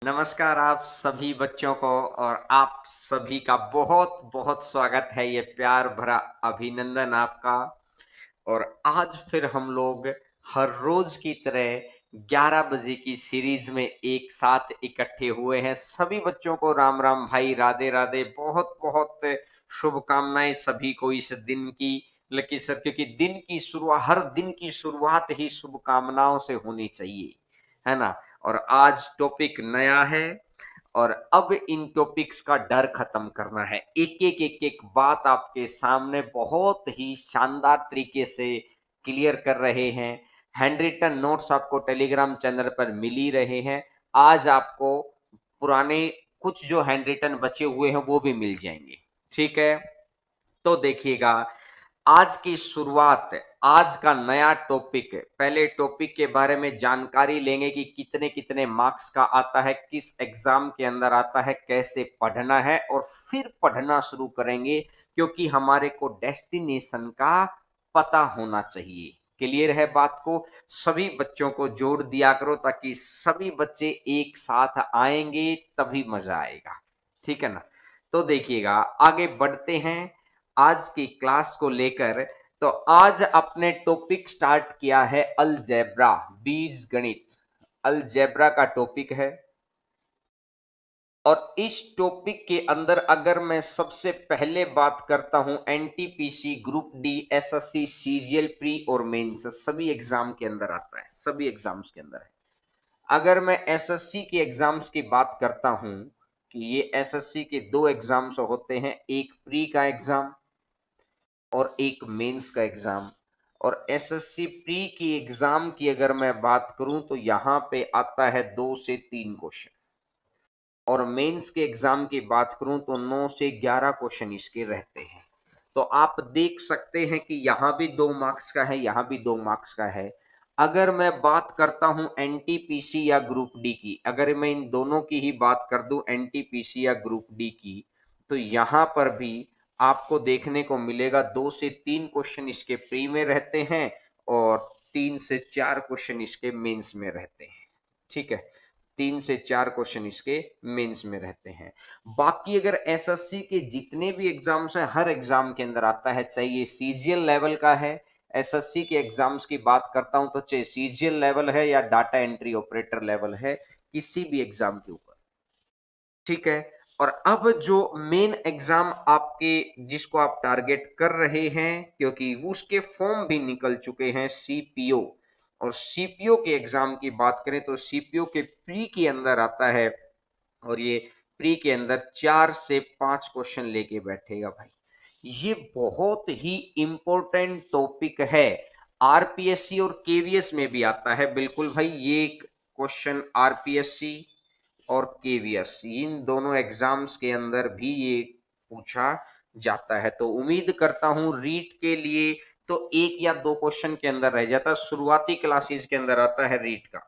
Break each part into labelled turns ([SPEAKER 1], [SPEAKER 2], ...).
[SPEAKER 1] नमस्कार आप सभी बच्चों को और आप सभी का बहुत बहुत स्वागत है। ये प्यार भरा अभिनंदन आपका। और आज फिर हम लोग हर रोज की तरह 11 बजे की सीरीज में एक साथ इकट्ठे हुए हैं। सभी बच्चों को राम राम भाई, राधे राधे, बहुत बहुत शुभकामनाएं सभी को इस दिन की। लकी सर, क्योंकि दिन की शुरुआत, हर दिन की शुरुआत ही शुभकामनाओं से होनी चाहिए, है ना। और आज टॉपिक नया है और अब इन टॉपिक्स का डर खत्म करना है। एक एक बात आपके सामने बहुत ही शानदार तरीके से क्लियर कर रहे हैं। हैंड रिटन नोट्स आपको टेलीग्राम चैनल पर मिल ही रहे हैं। आज आपको पुराने कुछ जो हैंड रिटन बचे हुए हैं वो भी मिल जाएंगे। ठीक है, तो देखिएगा आज की शुरुआत, आज का नया टॉपिक। पहले टॉपिक के बारे में जानकारी लेंगे कि कितने कितने मार्क्स का आता है, किस एग्जाम के अंदर आता है, कैसे पढ़ना है, और फिर पढ़ना शुरू करेंगे क्योंकि हमारे को डेस्टिनेशन का पता होना चाहिए। क्लियर है बात को? सभी बच्चों को जोड़ दिया करो ताकि सभी बच्चे एक साथ आएंगे तभी मजा आएगा। ठीक है ना। तो देखिएगा आगे बढ़ते हैं आज की क्लास को लेकर। तो आज अपने टॉपिक स्टार्ट किया है अलजेब्रा, बीज गणित। अलजेब्रा का टॉपिक है और इस टॉपिक के अंदर अगर मैं सबसे पहले बात करता हूं, NTPC, group D, SSC, CGL, pre और मेंस सभी एग्जाम के अंदर आता है, सभी एग्जाम्स के अंदर है। अगर मैं एसएससी के एग्जाम्स की बात करता हूं कि ये एसएससी के दो एग्जाम्स होते हैं, एक प्री का एग्जाम और एक मेंस का एग्जाम। और एसएससी प्री की एग्जाम की अगर मैं बात करूं तो यहां पे आता है 2 से 3 क्वेश्चन, और मेंस के एग्जाम की बात करूं तो 9 से 11 क्वेश्चन इसके रहते हैं। तो आप देख सकते हैं कि यहां भी 2 मार्क्स का है, यहां भी 2 मार्क्स का है। अगर मैं बात करता हूं एनटीपीसी या ग्रुप डी की, अगर मैं इन दोनों की ही बात कर दूं, एनटीपीसी या ग्रुप डी की, तो यहां पर भी आपको देखने को मिलेगा 2 से 3 क्वेश्चन इसके प्री में रहते हैं और 3 से 4 क्वेश्चन इसके मेंस में रहते हैं। ठीक है, 3 से 4 क्वेश्चन इसके मेंस में रहते हैं। बाकी अगर एसएससी के जितने भी एग्जाम्स हैं, हर एग्जाम के अंदर आता है, चाहे ये सीजीएल लेवल का है। एसएससी के एग्जाम्स की बात करता हूं तो चाहे सीजीएल लेवल है या डाटा एंट्री ऑपरेटर लेवल है, किसी भी एग्जाम के ऊपर। ठीक है। और अब जो मेन एग्जाम आपके, जिसको आप टारगेट कर रहे हैं, क्योंकि उसके फॉर्म भी निकल चुके हैं, सीपीओ। और सीपीओ के एग्जाम की बात करें तो सीपीओ के प्री के अंदर आता है, और ये प्री के अंदर 4 से 5 क्वेश्चन लेके बैठेगा भाई। ये बहुत ही इंपॉर्टेंट टॉपिक है। आरपीएससी और केवीएस में भी आता है, बिल्कुल भाई। ये क्वेश्चन आरपीएससी और केवीएस, इन दोनों एग्जाम्स के अंदर भी ये पूछा जाता है। तो उम्मीद करता हूं रीट के लिए तो 1 या 2 क्वेश्चन के अंदर रह जाता है। शुरुआती क्लासेस के अंदर आता है रीट का,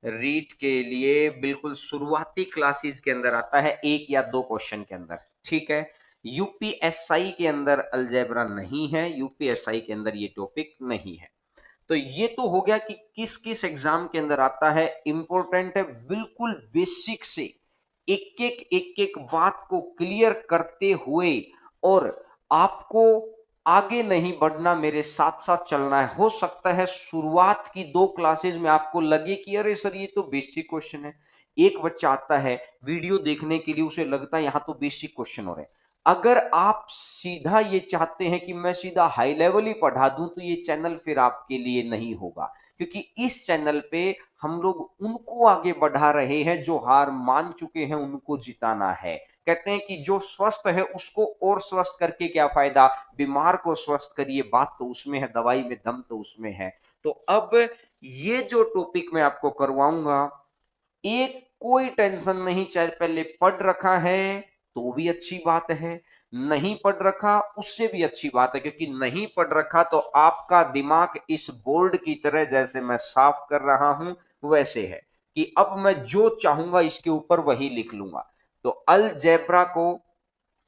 [SPEAKER 1] रीट के लिए बिल्कुल शुरुआती क्लासेस के अंदर आता है 1 या 2 क्वेश्चन के अंदर। ठीक है। यूपीएसआई के अंदर अलजेब्रा नहीं है, यूपीएसआई के अंदर ये टॉपिक नहीं है। तो ये तो हो गया कि किस किस एग्जाम के अंदर आता है, इंपॉर्टेंट है, बिल्कुल बेसिक से एक एक बात को क्लियर करते हुए। और आपको आगे नहीं बढ़ना, मेरे साथ साथ चलना है। हो सकता है शुरुआत की 2 क्लासेज में आपको लगे कि अरे सर ये तो बेसिक क्वेश्चन है। एक बच्चा आता है वीडियो देखने के लिए, उसे लगता है यहां तो बेसिक क्वेश्चन हो रहे हैं। अगर आप सीधा ये चाहते हैं कि मैं सीधा हाई लेवल ही पढ़ा दूं तो ये चैनल फिर आपके लिए नहीं होगा, क्योंकि इस चैनल पे हम लोग उनको आगे बढ़ा रहे हैं जो हार मान चुके हैं, उनको जिताना है। कहते हैं कि जो स्वस्थ है उसको और स्वस्थ करके क्या फायदा, बीमार को स्वस्थ करिए, बात तो उसमें है, दवाई में दम तो उसमें है। तो अब ये जो टॉपिक मैं आपको करवाऊंगा, एक कोई टेंशन नहीं, चाहे पहले पढ़ रखा है तो भी अच्छी बात है, नहीं पढ़ रखा उससे भी अच्छी बात है। क्योंकि नहीं पढ़ रखा तो आपका दिमाग इस बोर्ड की तरह, जैसे मैं साफ कर रहा हूं वैसे है कि अब मैं जो चाहूंगा इसके ऊपर वही लिख लूंगा। तो अलजेब्रा को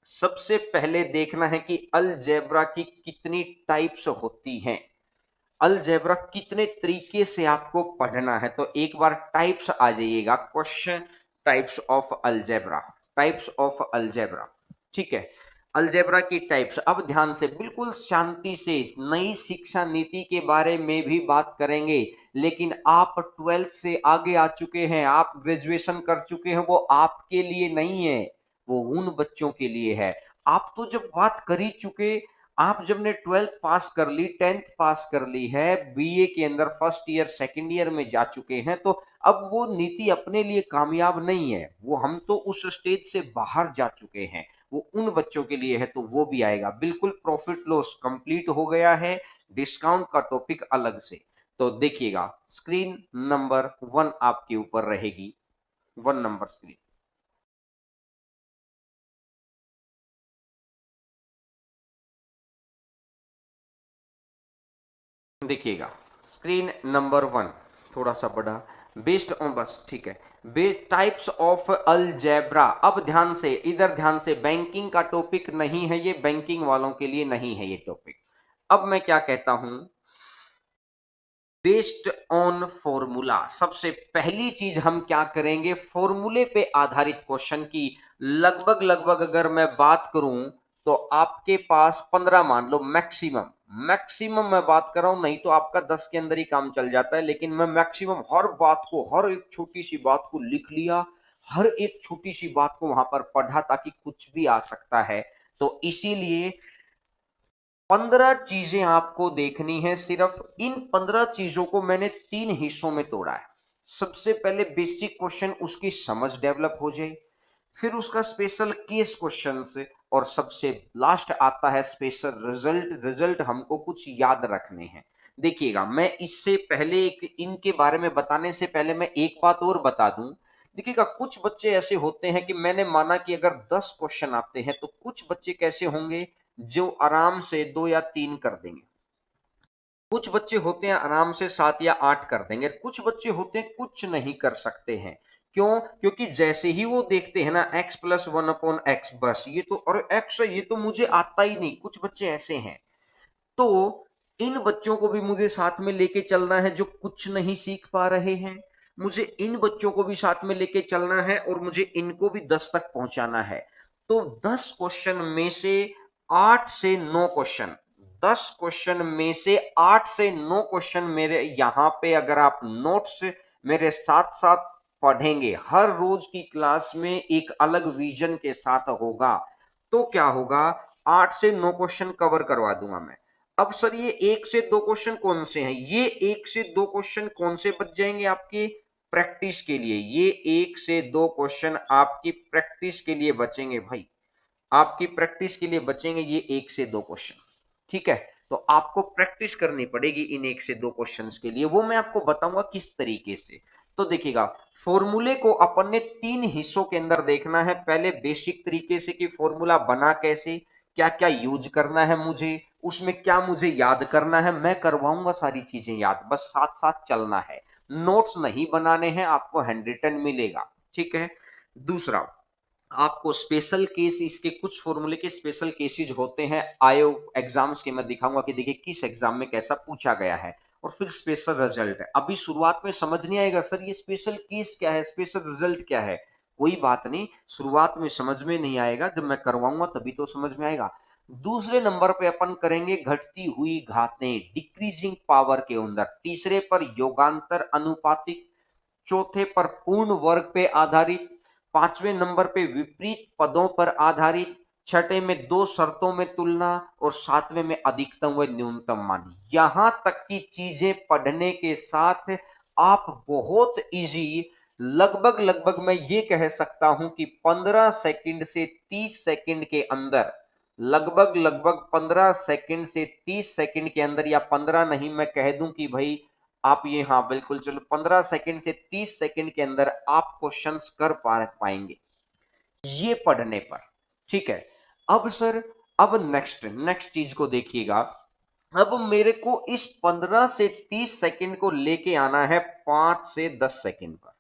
[SPEAKER 1] सबसे पहले देखना है कि अलजेब्रा की कितनी टाइप्स होती हैं, अलजेब्रा कितने तरीके से आपको पढ़ना है। तो एक बार टाइप्स आ जाइएगा, question types of algebra, types of algebra. ठीक है, अलजेब्रा की टाइप्स। अब ध्यान से, बिल्कुल शांति से, नई शिक्षा नीति के बारे में भी बात करेंगे, लेकिन आप 12th से आगे आ चुके हैं, आप ग्रेजुएशन कर चुके हैं, वो आपके लिए नहीं है, वो उन बच्चों के लिए है। आप तो जब बात कर ही चुके, आप जब ने 12th पास कर ली, 10th पास कर ली है, बीए के अंदर फर्स्ट ईयर सेकेंड ईयर में जा चुके हैं, तो अब वो नीति अपने लिए कामयाब नहीं है, वो हम तो उस स्टेज से बाहर जा चुके हैं, वो उन बच्चों के लिए है, तो वो भी आएगा। बिल्कुल प्रॉफिट लॉस कंप्लीट हो गया है, डिस्काउंट का टॉपिक अलग से। तो देखिएगा, स्क्रीन नंबर 1 आपके ऊपर रहेगी, 1 नंबर स्क्रीन। देखिएगा, स्क्रीन नंबर 1 थोड़ा सा बड़ा, बेस्ड ऑन, बस ठीक है, बे टाइप्स ऑफ अलजेब्रा। अब ध्यान से, इधर ध्यान से, बैंकिंग का टॉपिक नहीं है ये, बैंकिंग वालों के लिए नहीं है ये टॉपिक। अब मैं क्या कहता हूं, बेस्ड ऑन फॉर्मूला। सबसे पहली चीज हम क्या करेंगे, फॉर्मूले पे आधारित क्वेश्चन की लगभग लगभग अगर मैं बात करूं, तो आपके पास 15, मान लो मैक्सिमम, मैक्सिमम मैं बात कर रहा हूं, नहीं तो आपका 10 के अंदर ही काम चल जाता है, लेकिन मैं मैक्सिमम हर बात को, हर एक छोटी सी बात को लिख लिया, हर एक छोटी सी बात को वहां पर पढ़ा, ताकि कुछ भी आ सकता है। तो इसीलिए 15 चीजें आपको देखनी है, सिर्फ इन 15 चीजों को मैंने 3 हिस्सों में तोड़ा है। सबसे पहले बेसिक क्वेश्चन, उसकी समझ डेवलप हो जाए, फिर उसका स्पेशल केस क्वेश्चन से, और सबसे लास्ट आता है स्पेशल रिजल्ट। रिजल्ट हमको कुछ याद रखने हैं। देखिएगा, मैं इससे पहले इनके बारे में बताने से पहले मैं एक बात और बता दूं। देखिएगा, कुछ बच्चे ऐसे होते हैं कि मैंने माना कि अगर 10 क्वेश्चन आते हैं, तो कुछ बच्चे कैसे होंगे जो आराम से 2 या 3 कर देंगे, कुछ बच्चे होते हैं आराम से 7 या 8 कर देंगे, कुछ बच्चे होते हैं कुछ नहीं कर सकते हैं। क्यों? क्योंकि जैसे ही वो देखते हैं ना x प्लस 1/x, बस ये तो, और x है, ये तो मुझे आता ही नहीं, कुछ बच्चे ऐसे हैं। तो इन बच्चों को भी मुझे साथ में लेके चलना है जो कुछ नहीं सीख पा रहे हैं, मुझे इन बच्चों को भी साथ में लेके चलना है, और मुझे इनको भी 10 तक पहुंचाना है। तो 10 क्वेश्चन में से 8 से 9 क्वेश्चन, 10 क्वेश्चन में से 8 से 9 क्वेश्चन मेरे यहां पे, अगर आप नोट्स मेरे साथ साथ पढ़ेंगे, हर रोज की क्लास में एक अलग विजन के साथ होगा, तो क्या होगा, 8 से 9 क्वेश्चन कवर करवा दूंगा मैं। अब सर ये 1 से 2 क्वेश्चन कौन से हैं, ये 1 से 2 क्वेश्चन कौन से बच जाएंगे आपके प्रैक्टिस के लिए, ये 1 से 2 क्वेश्चन आपकी प्रैक्टिस के लिए बचेंगे भाई, आपकी प्रैक्टिस के लिए बचेंगे ये 1 से 2 क्वेश्चन। ठीक है, तो आपको प्रैक्टिस करनी पड़ेगी इन 1 से 2 क्वेश्चंस के लिए, वो मैं आपको बताऊंगा किस तरीके से। तो देखिएगा, फॉर्मूले को अपन ने 3 हिस्सों के अंदर देखना है। पहले बेसिक तरीके से कि फॉर्मूला बना कैसे, क्या क्या यूज करना है मुझे, उसमें क्या मुझे याद करना है, मैं करवाऊंगा सारी चीजें याद, बस साथ साथ चलना है। नोट्स नहीं बनाने हैं, आपको हैंड रिटन मिलेगा। ठीक है, दूसरा, आपको स्पेशल केस, इसके कुछ फॉर्मूले के स्पेशल केसेस होते हैं, आयोग एग्जाम्स के मैं दिखाऊंगा कि देखिए किस एग्जाम में कैसा पूछा गया है, और फिर स्पेशल रिजल्ट है। अभी शुरुआत में समझ नहीं आएगा सर ये स्पेशल केस क्या है, स्पेशल रिजल्ट क्या है, कोई बात नहीं, शुरुआत में समझ में नहीं आएगा, जब मैं करवाऊंगा तभी तो समझ में आएगा। दूसरे नंबर पे अपन करेंगे घटती हुई घातें, डिक्रीजिंग पावर के अंदर, तीसरे पर योगांतर अनुपातिक, चौथे पर पूर्ण वर्ग पे आधारित, पांचवें नंबर पे विपरीत पदों पर आधारित, छठे में दो शर्तों में तुलना, और सातवें में अधिकतम व न्यूनतम मान। यहां तक की चीजें पढ़ने के साथ आप बहुत इजी, लगभग लगभग मैं ये कह सकता हूं कि 15 सेकंड से 30 सेकंड के अंदर, लगभग लगभग 15 सेकंड से 30 सेकंड के अंदर, या 15 नहीं, मैं कह दूं कि भाई आप ये, हाँ बिल्कुल, चलो 15 सेकंड से 30 सेकंड के अंदर आप क्वेश्चंस कर पाएंगे ये पढ़ने पर। ठीक है, अब सर, अब नेक्स्ट नेक्स्ट चीज को देखिएगा। अब मेरे को इस 15 से 30 सेकंड को लेके आना है 5 से 10 सेकंड पर।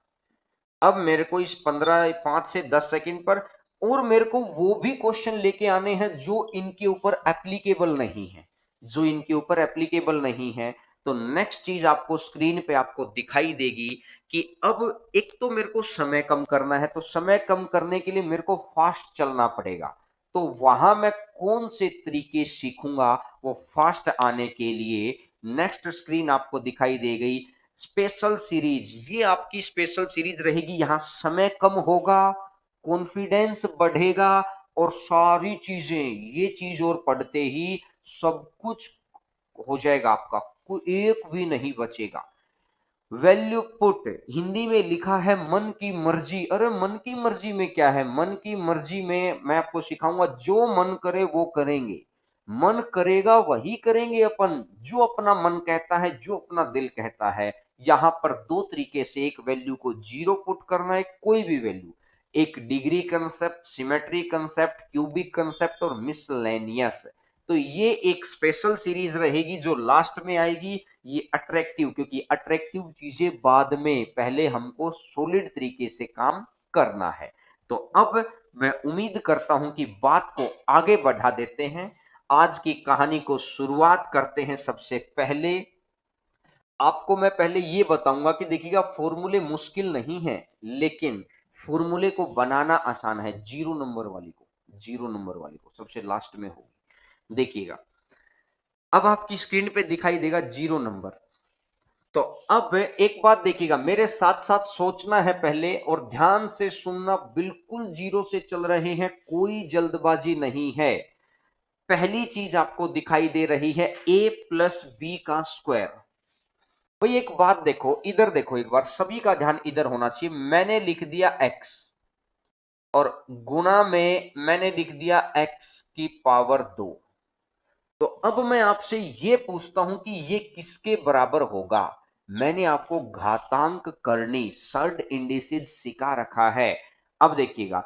[SPEAKER 1] अब मेरे को इस 5 से 10 सेकंड पर, और मेरे को वो भी क्वेश्चन लेके आने हैं जो इनके ऊपर एप्लीकेबल नहीं है, जो इनके ऊपर एप्लीकेबल नहीं है। तो नेक्स्ट चीज आपको स्क्रीन पे आपको दिखाई देगी कि अब एक तो मेरे को समय कम करना है, तो समय कम करने के लिए मेरे को फास्ट चलना पड़ेगा। तो वहां मैं कौन से तरीके सीखूंगा वो फास्ट आने के लिए? नेक्स्ट स्क्रीन आपको दिखाई दे गई, स्पेशल सीरीज। ये आपकी स्पेशल सीरीज रहेगी। यहां समय कम होगा, कॉन्फिडेंस बढ़ेगा, और सारी चीजें, ये चीज और पढ़ते ही सब कुछ हो जाएगा आपका, कोई एक भी नहीं बचेगा। वैल्यू पुट, हिंदी में लिखा है मन की मर्जी। अरे मन की मर्जी में क्या है? मन की मर्जी में मैं आपको सिखाऊंगा, जो मन करे वो करेंगे। मन करेगा वही करेंगे अपन, जो अपना मन कहता है, जो अपना दिल कहता है। यहां पर दो तरीके से, एक वैल्यू को जीरो पुट करना है, कोई भी वैल्यू, एक degree concept, symmetry concept, cubic concept और मिसलेनियस। तो ये एक स्पेशल सीरीज रहेगी जो लास्ट में आएगी। ये अट्रैक्टिव, क्योंकि अट्रैक्टिव चीजें बाद में, पहले हमको सॉलिड तरीके से काम करना है। तो अब मैं उम्मीद करता हूं कि बात को आगे बढ़ा देते हैं, आज की कहानी को शुरुआत करते हैं। सबसे पहले आपको मैं पहले ये बताऊंगा कि देखिएगा, फॉर्मूले मुश्किल नहीं है, लेकिन फॉर्मूले को बनाना आसान है। जीरो नंबर वाली को, जीरो नंबर वाली को सबसे लास्ट में होगी, देखिएगा। अब आपकी स्क्रीन पे दिखाई देगा जीरो नंबर। तो अब एक बात देखिएगा, मेरे साथ साथ सोचना है पहले और ध्यान से सुनना। बिल्कुल जीरो से चल रहे हैं, कोई जल्दबाजी नहीं है। पहली चीज आपको दिखाई दे रही है a प्लस बी का स्क्वायर। भाई एक बात देखो, इधर देखो एक बार, सभी का ध्यान इधर होना चाहिए। मैंने लिख दिया x और गुणा में मैंने लिख दिया x की पावर 2। तो अब मैं आपसे ये पूछता हूं कि ये किसके बराबर होगा? मैंने आपको घातांक करनी, सर्ड इंडिसेज सिखा रखा है। अब देखिएगा,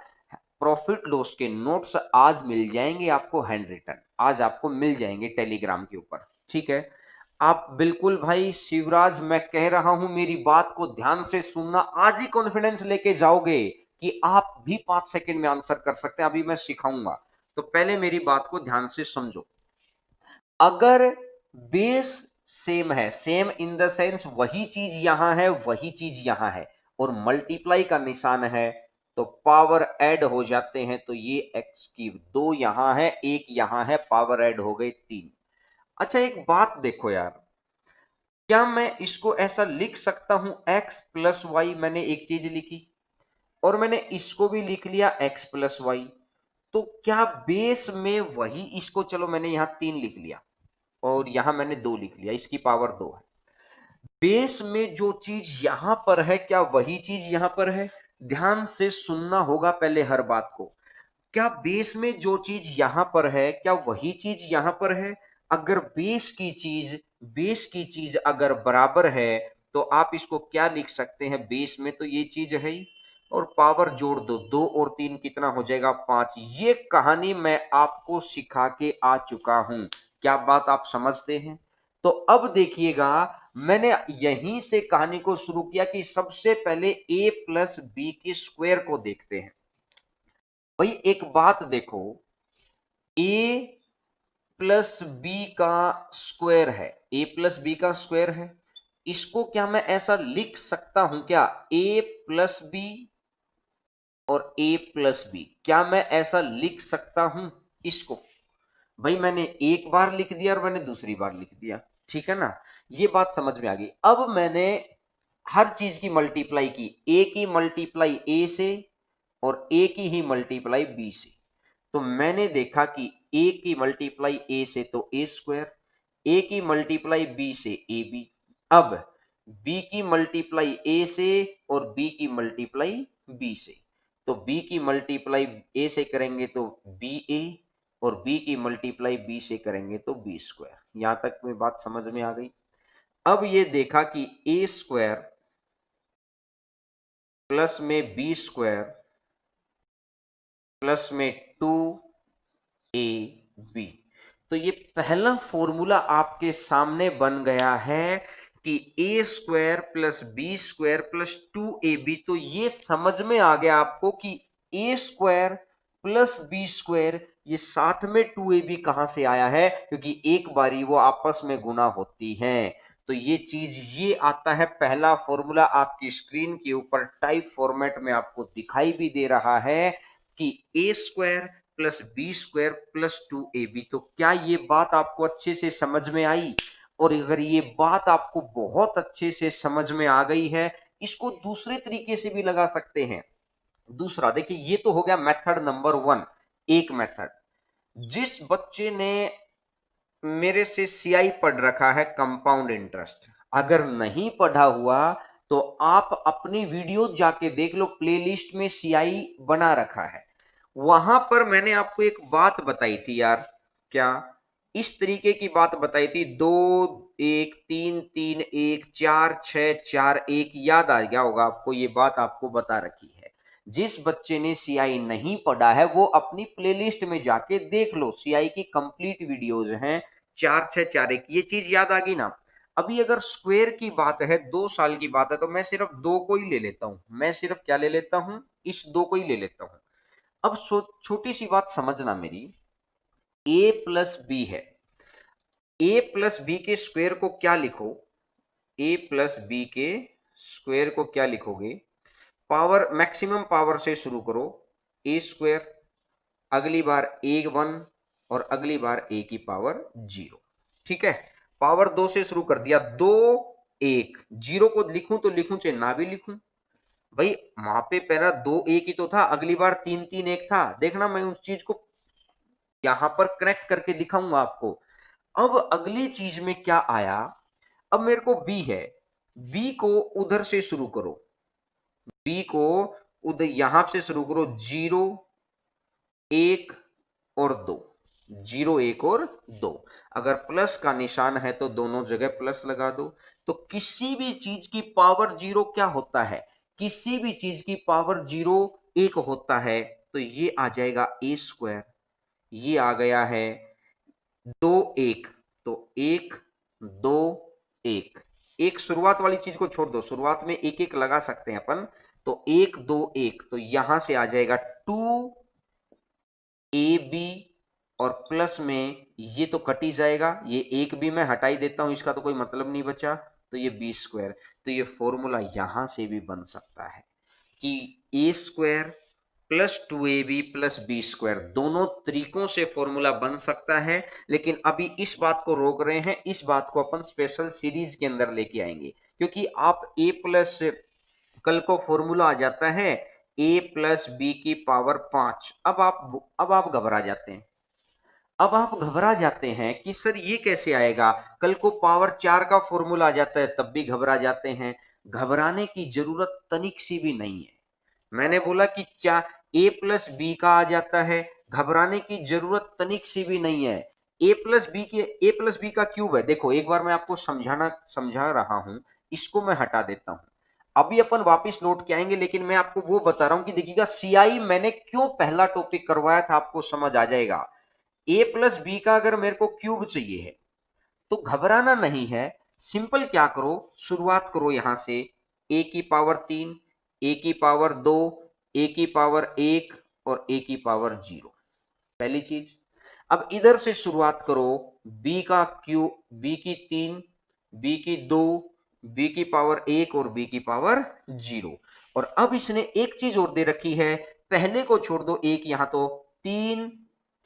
[SPEAKER 1] प्रॉफिट लॉस के नोट्स आज मिल जाएंगे आपको, हैंड रिटन आज आपको मिल जाएंगे टेलीग्राम के ऊपर, ठीक है? आप बिल्कुल भाई शिवराज, मैं कह रहा हूं मेरी बात को ध्यान से सुनना। आज ही कॉन्फिडेंस लेके जाओगे कि आप भी 5 सेकंड में आंसर कर सकते हैं। अभी मैं सिखाऊंगा, तो पहले मेरी बात को ध्यान से समझो। अगर बेस सेम है, सेम इन द सेंस वही चीज यहां है, वही चीज यहां है, और मल्टीप्लाई का निशान है, तो पावर ऐड हो जाते हैं। तो ये एक्स की 2 यहां है, एक यहां है, पावर ऐड हो गई 3। अच्छा एक बात देखो यार, क्या मैं इसको ऐसा लिख सकता हूं एक्स प्लस वाई? मैंने एक चीज लिखी और मैंने इसको भी लिख लिया एक्स प्लस वाई। तो क्या बेस में वही, इसको चलो मैंने यहां 3 लिख लिया और यहां मैंने 2 लिख लिया, इसकी पावर 2 है। बेस में जो चीज यहां पर है, क्या वही चीज यहां पर है? ध्यान से सुनना होगा पहले हर बात को। क्या बेस में जो चीज यहां पर है, क्या वही चीज यहां पर है? अगर बेस की चीज अगर बराबर है, तो आप इसको क्या लिख सकते हैं? बेस में तो ये चीज है ही, और पावर जोड़ दो, 2 और 3 कितना हो जाएगा? 5। ये कहानी मैं आपको सिखा के आ चुका हूं। क्या बात आप समझते हैं? तो अब देखिएगा, मैंने यहीं से कहानी को शुरू किया कि सबसे पहले a प्लस बी के स्क्वायर को देखते हैं। भाई एक बात देखो, a प्लस बी का स्क्वायर है, a प्लस बी का स्क्वायर है। इसको क्या मैं ऐसा लिख सकता हूं क्या? a प्लस बी और a प्लस बी, क्या मैं ऐसा लिख सकता हूं इसको? भाई मैंने एक बार लिख दिया और मैंने दूसरी बार लिख दिया, ठीक है ना? ये बात समझ में आ गई। अब मैंने हर चीज की मल्टीप्लाई की, ए की मल्टीप्लाई ए से और ए की ही मल्टीप्लाई बी से। तो मैंने देखा कि ए की मल्टीप्लाई ए से तो ए स्क्वायर, ए की मल्टीप्लाई बी से ए बी। अब बी की मल्टीप्लाई ए से और बी की मल्टीप्लाई बी से, तो बी की मल्टीप्लाई ए से करेंगे तो बी ए, और बी की मल्टीप्लाई बी से करेंगे तो बी स्क्वायर। यहां तक में बात समझ में आ गई। अब ये देखा कि ए स्क्वायर प्लस में बी स्क्वायर प्लस में 2ab, तो ये पहला फॉर्मूला आपके सामने बन गया है कि A square plus B square plus 2ab। तो ये समझ में आ गया आपको कि A square plus B square, ये साथ में 2ab कहां से आया है? क्योंकि एक बारी वो आपस में गुना होती हैं। तो ये चीज ये आता है पहला फॉर्मूला आपकी स्क्रीन के ऊपर टाइप फॉर्मेट में आपको दिखाई भी दे रहा है कि A square plus B square plus 2ab। तो क्या ये बात आपको अच्छे से समझ में आई? और अगर ये बात आपको बहुत अच्छे से समझ में आ गई है, इसको दूसरे तरीके से भी लगा सकते हैं। दूसरा देखिए, ये तो हो गया मेथड नंबर 1। एक मेथड, जिस बच्चे ने मेरे से सीआई पढ़ रखा है कंपाउंड इंटरेस्ट, अगर नहीं पढ़ा हुआ तो आप अपनी वीडियो जाके देख लो, प्लेलिस्ट में सीआई बना रखा है। वहां पर मैंने आपको एक बात बताई थी यार, क्या इस तरीके की बात बताई थी, 2 1 3 3 1 4 6 4 1, याद आ गया होगा आपको, ये बात आपको बता रखी है। जिस बच्चे ने सीआई नहीं पढ़ा है वो अपनी प्लेलिस्ट में जाके देख लो, सीआई की कंप्लीट वीडियोज हैं, 4 6 4 1, ये चीज याद आ गई ना। अभी अगर स्क्वायर की बात है, 2 साल की बात है, तो मैं सिर्फ दो को ही ले लेता हूं, मैं सिर्फ क्या ले लेता हूं, इस दो को ही ले लेता हूं। अब छोटी सी बात समझना मेरी, ए प्लस बी है, ए प्लस बी के स्क्वायर को क्या लिखो, ए प्लस बी के स्क्वायर को क्या लिखोगे, पावर मैक्सिमम पावर से शुरू करो, ए स्क्वायर, अगली बार ए 1 और अगली बार ए की पावर 0। ठीक है, पावर 2 से शुरू कर दिया, 2 1, 0 को लिखूं तो लिखूं चाहे ना भी लिखूं, भाई वहां पे पहला 2 1 ही तो था, अगली बार 3 3 1 था। देखना मैं उस चीज को यहां पर कनेक्ट करके दिखाऊंगा आपको। अब अगली चीज में क्या आया, अब मेरे को बी है, बी को उधर से शुरू करो, बी को उधर यहां से शुरू करो, 0 1 और 2, 0 1 और 2। अगर प्लस का निशान है तो दोनों जगह प्लस लगा दो। तो किसी भी चीज की पावर 0 क्या होता है, किसी भी चीज की पावर 0 1 होता है, तो ये आ जाएगा ए स्क्वायर, ये आ गया है 2 1, तो 1 2 1, एक शुरुआत वाली चीज को छोड़ दो, शुरुआत में एक एक लगा सकते हैं अपन, तो 1 2 1, तो यहां से आ जाएगा 2 ए बी, और प्लस में ये तो कट ही जाएगा, ये एक भी मैं हटा ही देता हूं, इसका तो कोई मतलब नहीं बचा, तो ये बी स्क्वायर। तो ये फॉर्मूला यहां से भी बन सकता है कि A square plus 2ab plus B square, दोनों तरीकों से फॉर्मूला बन सकता है। लेकिन अभी इस बात को रोक रहे हैं, इस बात को अपन स्पेशल सीरीज के अंदर लेके आएंगे, क्योंकि आप ए प्लस, कल को फॉर्मूला आ जाता है ए प्लस बी की पावर 5, अब आप घबरा जाते हैं, अब आप घबरा जाते हैं कि सर ये कैसे आएगा, कल को पावर 4 का फॉर्मूला आ जाता है तब भी घबरा जाते हैं। घबराने की जरूरत तनिक सी भी नहीं है। मैंने बोला कि ए प्लस बी का आ जाता है, घबराने की जरूरत तनिक सी भी नहीं है। ए प्लस बी का क्यूब है, देखो एक बार मैं आपको समझा रहा हूं, इसको मैं हटा देता हूं, अभी अपन वापस लौट के आएंगे, लेकिन मैं आपको वो बता रहा हूं कि देखिएगा सीआई मैंने क्यों पहला टॉपिक करवाया था, आपको समझ आ जाएगा। ए प्लस बी का अगर मेरे को क्यूब चाहिए है तो घबराना नहीं है, सिंपल क्या करो, शुरुआत करो यहां से, ए की पावर 3, ए की पावर 2, ए की पावर 1 और ए की पावर 0, पहली चीज। अब इधर से शुरुआत करो, बी का क्यू, बी की 3, बी की 2, बी की पावर 1 और बी की पावर 0। और अब इसने एक चीज और दे रखी है, पहले को छोड़ दो एक, यहां तो 3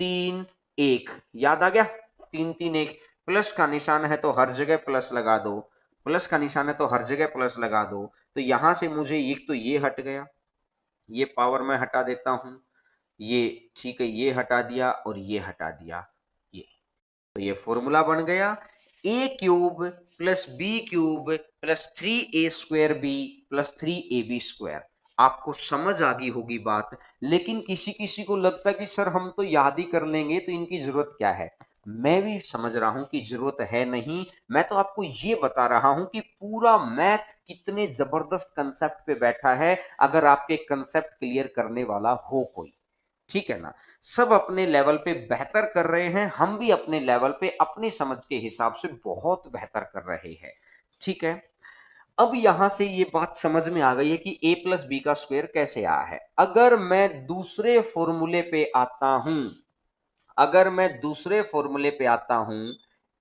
[SPEAKER 1] 3 1, याद आ गया, 3 3 1, प्लस का निशान है तो हर जगह प्लस लगा दो, प्लस का निशान है तो हर जगह प्लस लगा दो। तो यहां से मुझे एक तो ये हट गया, ये पावर मैं हटा देता हूं, ये ठीक है, ये हटा दिया और ये हटा दिया, ये, तो ये फॉर्मूला बन गया A cube plus B cube plus 3a² B plus 3ab square. आपको समझ आ गई होगी बात, लेकिन किसी किसी को लगता है कि सर हम तो याद ही कर लेंगे तो इनकी जरूरत क्या है। मैं भी समझ रहा हूं कि जरूरत है नहीं, मैं तो आपको ये बता रहा हूं कि पूरा मैथ कितने जबरदस्त कंसेप्ट पे बैठा है, अगर आपके कंसेप्ट क्लियर करने वाला हो कोई। ठीक है ना, सब अपने लेवल पे बेहतर कर रहे हैं, हम भी अपने लेवल पे अपनी समझ के हिसाब से बहुत बेहतर कर रहे हैं। ठीक है, अब यहां से ये बात समझ में आ गई है कि ए प्लस बी का स्क्वायर कैसे आया है। अगर मैं दूसरे फॉर्मूले पे आता हूं, अगर मैं दूसरे फॉर्मूले पे आता हूं,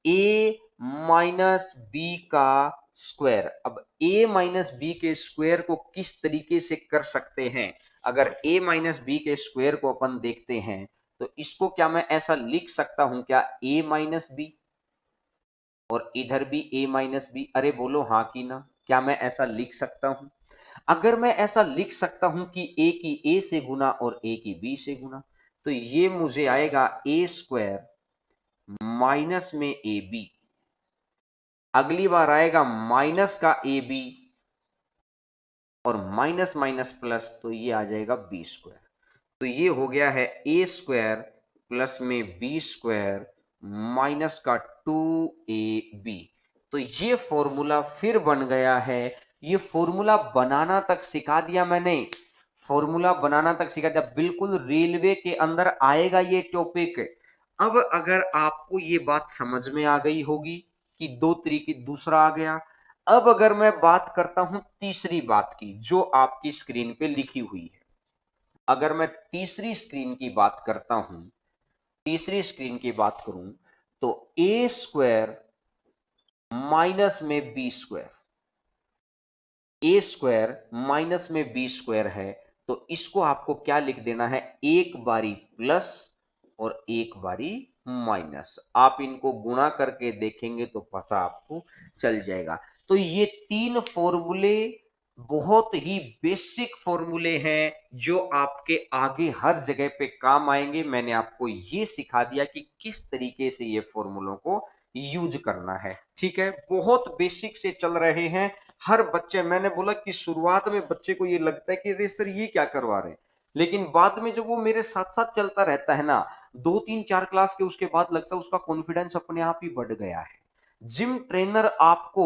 [SPEAKER 1] ए माइनस बी का स्क्वायर। अब a माइनस बी के स्क्वायर को किस तरीके से कर सकते हैं? अगर a माइनस बी के स्क्वायर को अपन देखते हैं तो इसको क्या मैं ऐसा लिख सकता हूं क्या, a माइनस बी और इधर भी a माइनस बी? अरे बोलो हाँ कि ना, क्या मैं ऐसा लिख सकता हूं? अगर मैं ऐसा लिख सकता हूं कि a की a से गुना और a की b से गुना, तो ये मुझे आएगा a स्क्वायर माइनस में ए बी। अगली बार आएगा माइनस का ए बी और माइनस माइनस प्लस, तो ये आ जाएगा बी स्क्वायर। तो ये हो गया है ए स्क्वायर प्लस में बी स्क्वायर माइनस का 2ab। तो ये फॉर्मूला फिर बन गया है। ये फॉर्मूला बनाना तक सिखा दिया मैंने, फॉर्मूला बनाना तक सिखा दिया, बिल्कुल रेलवे के अंदर आएगा ये टॉपिक। अब अगर आपको ये बात समझ में आ गई होगी कि दो तरीके, दूसरा आ गया। अब अगर मैं बात करता हूं तीसरी बात की जो आपकी स्क्रीन पे लिखी हुई है, अगर मैं तीसरी स्क्रीन की बात करता हूं, तीसरी स्क्रीन की बात करूं, तो ए स्क्वायर माइनस में B square, A square minus में बी स्क्वायर है, तो इसको आपको क्या लिख देना है, एक बारी प्लस और एक बारी माइनस। आप इनको गुणा करके देखेंगे तो पता आपको चल जाएगा। तो ये तीन फॉर्मूले बहुत ही बेसिक फॉर्मूले हैं जो आपके आगे हर जगह पे काम आएंगे। मैंने आपको ये सिखा दिया कि किस तरीके से ये फॉर्मूलों को यूज करना है। ठीक है, बहुत बेसिक से चल रहे हैं हर बच्चे। मैंने बोला कि शुरुआत में बच्चे को ये लगता है कि अरे सर ये क्या करवा रहे हैं, लेकिन बाद में जब वो मेरे साथ साथ चलता रहता है ना, 2 3 4 क्लास के उसके बाद लगता है उसका कॉन्फिडेंस अपने आप ही बढ़ गया है। जिम ट्रेनर आपको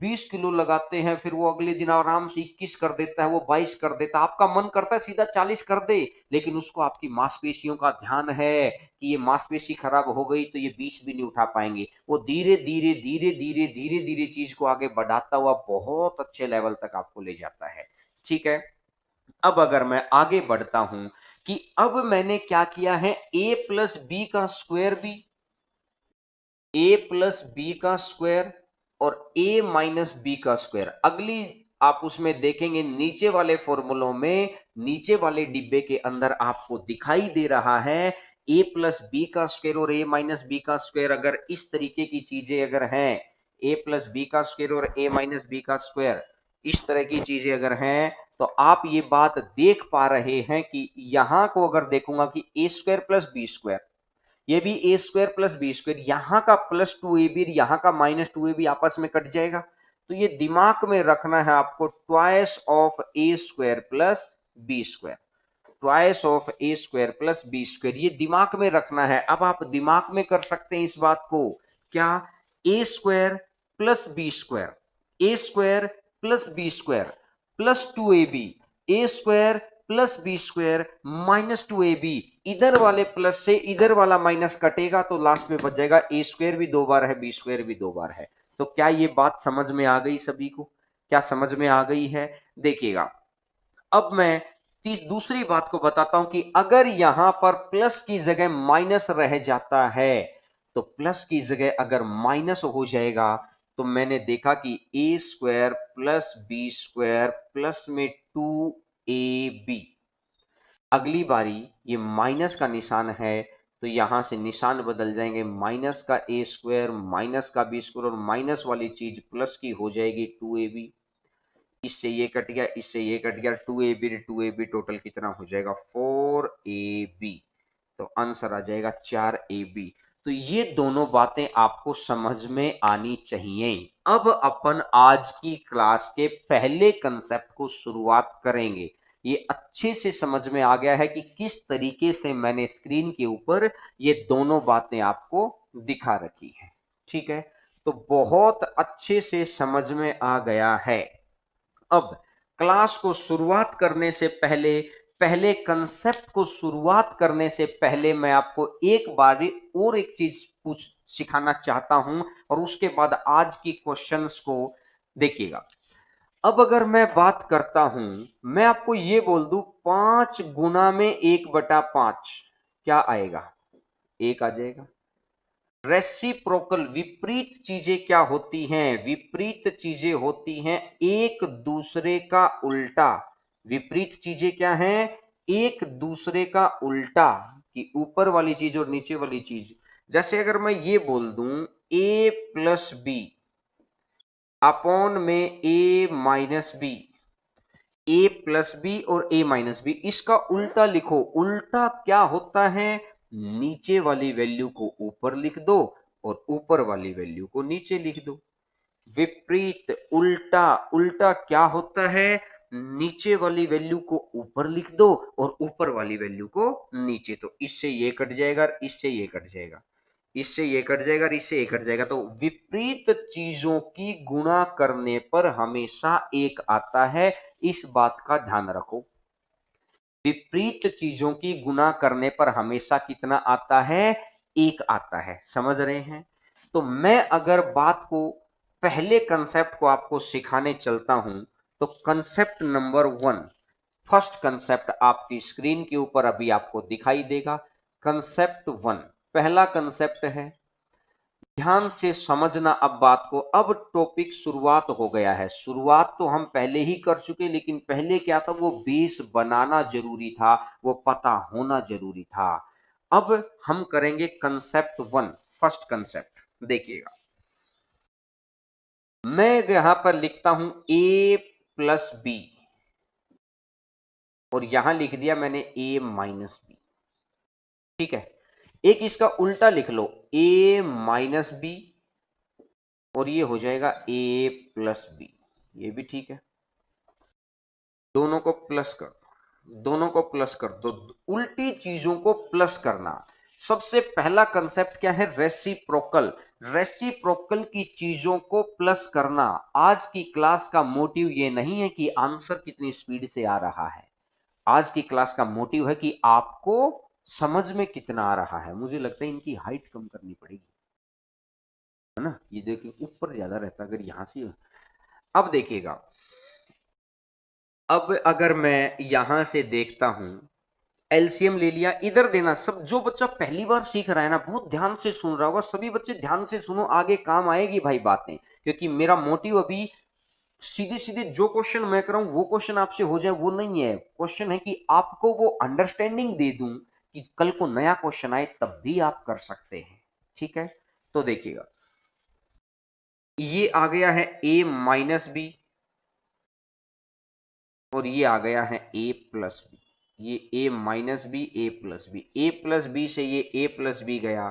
[SPEAKER 1] 20 किलो लगाते हैं, फिर वो अगले दिन आराम से 21 कर देता है, वो 22 कर देता है, आपका मन करता है सीधा 40 कर दे, लेकिन उसको आपकी मांसपेशियों का ध्यान है कि ये मांसपेशी खराब हो गई तो ये 20 भी नहीं उठा पाएंगे। वो धीरे धीरे धीरे धीरे धीरे धीरे चीज को आगे बढ़ाता हुआ बहुत अच्छे लेवल तक आपको ले जाता है। ठीक है, अब अगर मैं आगे बढ़ता हूं कि अब मैंने क्या किया है, a प्लस बी का स्क्वायर भी, a प्लस बी का स्क्वायर और a माइनस बी का स्क्वायर। अगली आप उसमें देखेंगे नीचे वाले फॉर्मूलों में, नीचे वाले डिब्बे के अंदर आपको दिखाई दे रहा है a प्लस बी का स्क्वायर और a माइनस बी का स्क्वायर। अगर इस तरीके की चीजें अगर हैं, a प्लस बी का स्क्वायर और a माइनस बी का स्क्वायर, इस तरह की चीजें अगर हैं, तो आप ये बात देख पा रहे हैं कि यहां को अगर देखूंगा कि a square plus B square, ये भी A square plus B square, यहां का प्लस 2ab यहां का माइनस 2ab आपस में कट जाएगा। तो ये दिमाग में रखना है आपको, twice of A square plus B square, twice of A square plus B square, ये दिमाग में रखना है। अब आप दिमाग में कर सकते हैं इस बात को, क्या, A square plus B square, A square plus B square plus 2ab, A square plus B square minus 2ab, इधर वाले प्लस से इधर वाला माइनस कटेगा तो लास्ट में बच जाएगा ए स्क्वायर भी 2 बार है, बी स्क्वायर भी 2 बार है। तो क्या ये बात समझ में आ गई सभी को? क्या समझ में आ गई है? देखिएगा, अब मैं दूसरी बात को बताता हूं कि अगर यहां पर प्लस की जगह माइनस रह जाता है, तो प्लस की जगह अगर माइनस हो जाएगा, तो मैंने देखा कि A square plus B square plus में 2ab, अगली बारी ये माइनस का निशान है तो यहां से निशान बदल जाएंगे, माइनस का ए स्क्वायर माइनस का बी स्क्वायर और माइनस वाली चीज प्लस की हो जाएगी 2ab। इससे ये कट गया, इससे ये कट गया, 2ab टोटल कितना हो जाएगा, 4ab। तो आंसर आ जाएगा 4ab। तो ये दोनों बातें आपको समझ में आनी चाहिए। अब अपन आज की क्लास के पहले कंसेप्ट को शुरुआत करेंगे। ये अच्छे से समझ में आ गया है कि किस तरीके से मैंने स्क्रीन के ऊपर ये दोनों बातें आपको दिखा रखी है। ठीक है, तो बहुत अच्छे से समझ में आ गया है। अब क्लास को शुरुआत करने से पहले, पहले कंसेप्ट को शुरुआत करने से पहले मैं आपको एक बार और एक चीज पूछ सिखाना चाहता हूं और उसके बाद आज की क्वेश्चंस को देखिएगा। अब अगर मैं बात करता हूं, मैं आपको ये बोल दूं 5 गुना में 1/5 क्या आएगा, 1 आ जाएगा। रेसिप्रोकल विपरीत चीजें क्या होती हैं? विपरीत चीजें होती हैं एक दूसरे का उल्टा। विपरीत चीजें क्या हैं? एक दूसरे का उल्टा, कि ऊपर वाली चीज और नीचे वाली चीज। जैसे अगर मैं ये बोल दूं ए प्लस बी अपॉन में ए माइनस बी, ए प्लस बी और ए माइनस बी, इसका उल्टा लिखो। उल्टा क्या होता है? नीचे वाली वैल्यू को ऊपर लिख दो और ऊपर वाली वैल्यू को नीचे लिख दो। विपरीत, उल्टा। उल्टा क्या होता है? नीचे वाली वैल्यू को ऊपर लिख दो और ऊपर वाली वैल्यू को नीचे। तो इससे ये कट जाएगा और इससे ये कट जाएगा, इससे ये कट जाएगा और इससे ये कट जाएगा। तो विपरीत चीजों की गुणा करने पर हमेशा एक आता है, इस बात का ध्यान रखो। विपरीत चीजों की गुणा करने पर हमेशा कितना आता है? एक आता है। समझ रहे हैं? तो मैं अगर बात को, पहले कंसेप्ट को आपको सिखाने चलता हूं, तो कंसेप्ट नंबर 1, फर्स्ट कंसेप्ट आपकी स्क्रीन के ऊपर अभी आपको दिखाई देगा। कंसेप्ट 1, पहला कंसेप्ट है, ध्यान से समझना अब बात को। अब टॉपिक शुरुआत हो गया है। शुरुआत तो हम पहले ही कर चुके, लेकिन पहले क्या था, वो बेस बनाना जरूरी था, वो पता होना जरूरी था। अब हम करेंगे कंसेप्ट 1, फर्स्ट कंसेप्ट। देखिएगा, मैं यहां पर लिखता हूं ए प्लस बी और यहां लिख दिया मैंने ए माइनस बी। ठीक है, एक इसका उल्टा लिख लो, ए माइनस बी, और ये हो जाएगा ए प्लस बी। ये भी ठीक है। दोनों को प्लस कर दो, दोनों को प्लस कर दो। उल्टी चीजों को प्लस करना। सबसे पहला कंसेप्ट क्या है? रेसिप्रोकल। रेसिप्रोकल की चीजों को प्लस करना। आज की क्लास का मोटिव ये नहीं है कि आंसर कितनी स्पीड से आ रहा है। आज की क्लास का मोटिव है कि आपको समझ में कितना आ रहा है। मुझे लगता है इनकी हाइट कम करनी पड़ेगी, है ना? ये देखिए ऊपर ज्यादा रहता अगर यहां से। अब देखिएगा, अब अगर मैं यहां से देखता हूं, एलसीएम ले लिया, इधर देना। सब जो बच्चा पहली बार सीख रहा है ना, बहुत ध्यान से सुन रहा होगा। सभी बच्चे ध्यान से सुनो, आगे काम आएगी भाई बातें। क्योंकि मेरा मोटिव अभी सीधे सीधे जो क्वेश्चन मैं कर रहा हूं वो क्वेश्चन आपसे हो जाए, वो नहीं है। क्वेश्चन है कि आपको वो अंडरस्टैंडिंग दे दूं कि कल को नया क्वेश्चन आए तब भी आप कर सकते हैं। ठीक है, तो देखिएगा, ये आ गया है ए माइनस बी और ये आ गया है ए प्लस बी। ये ए माइनस बी, ए प्लस बी, ए प्लस बी से ये ए प्लस बी गया,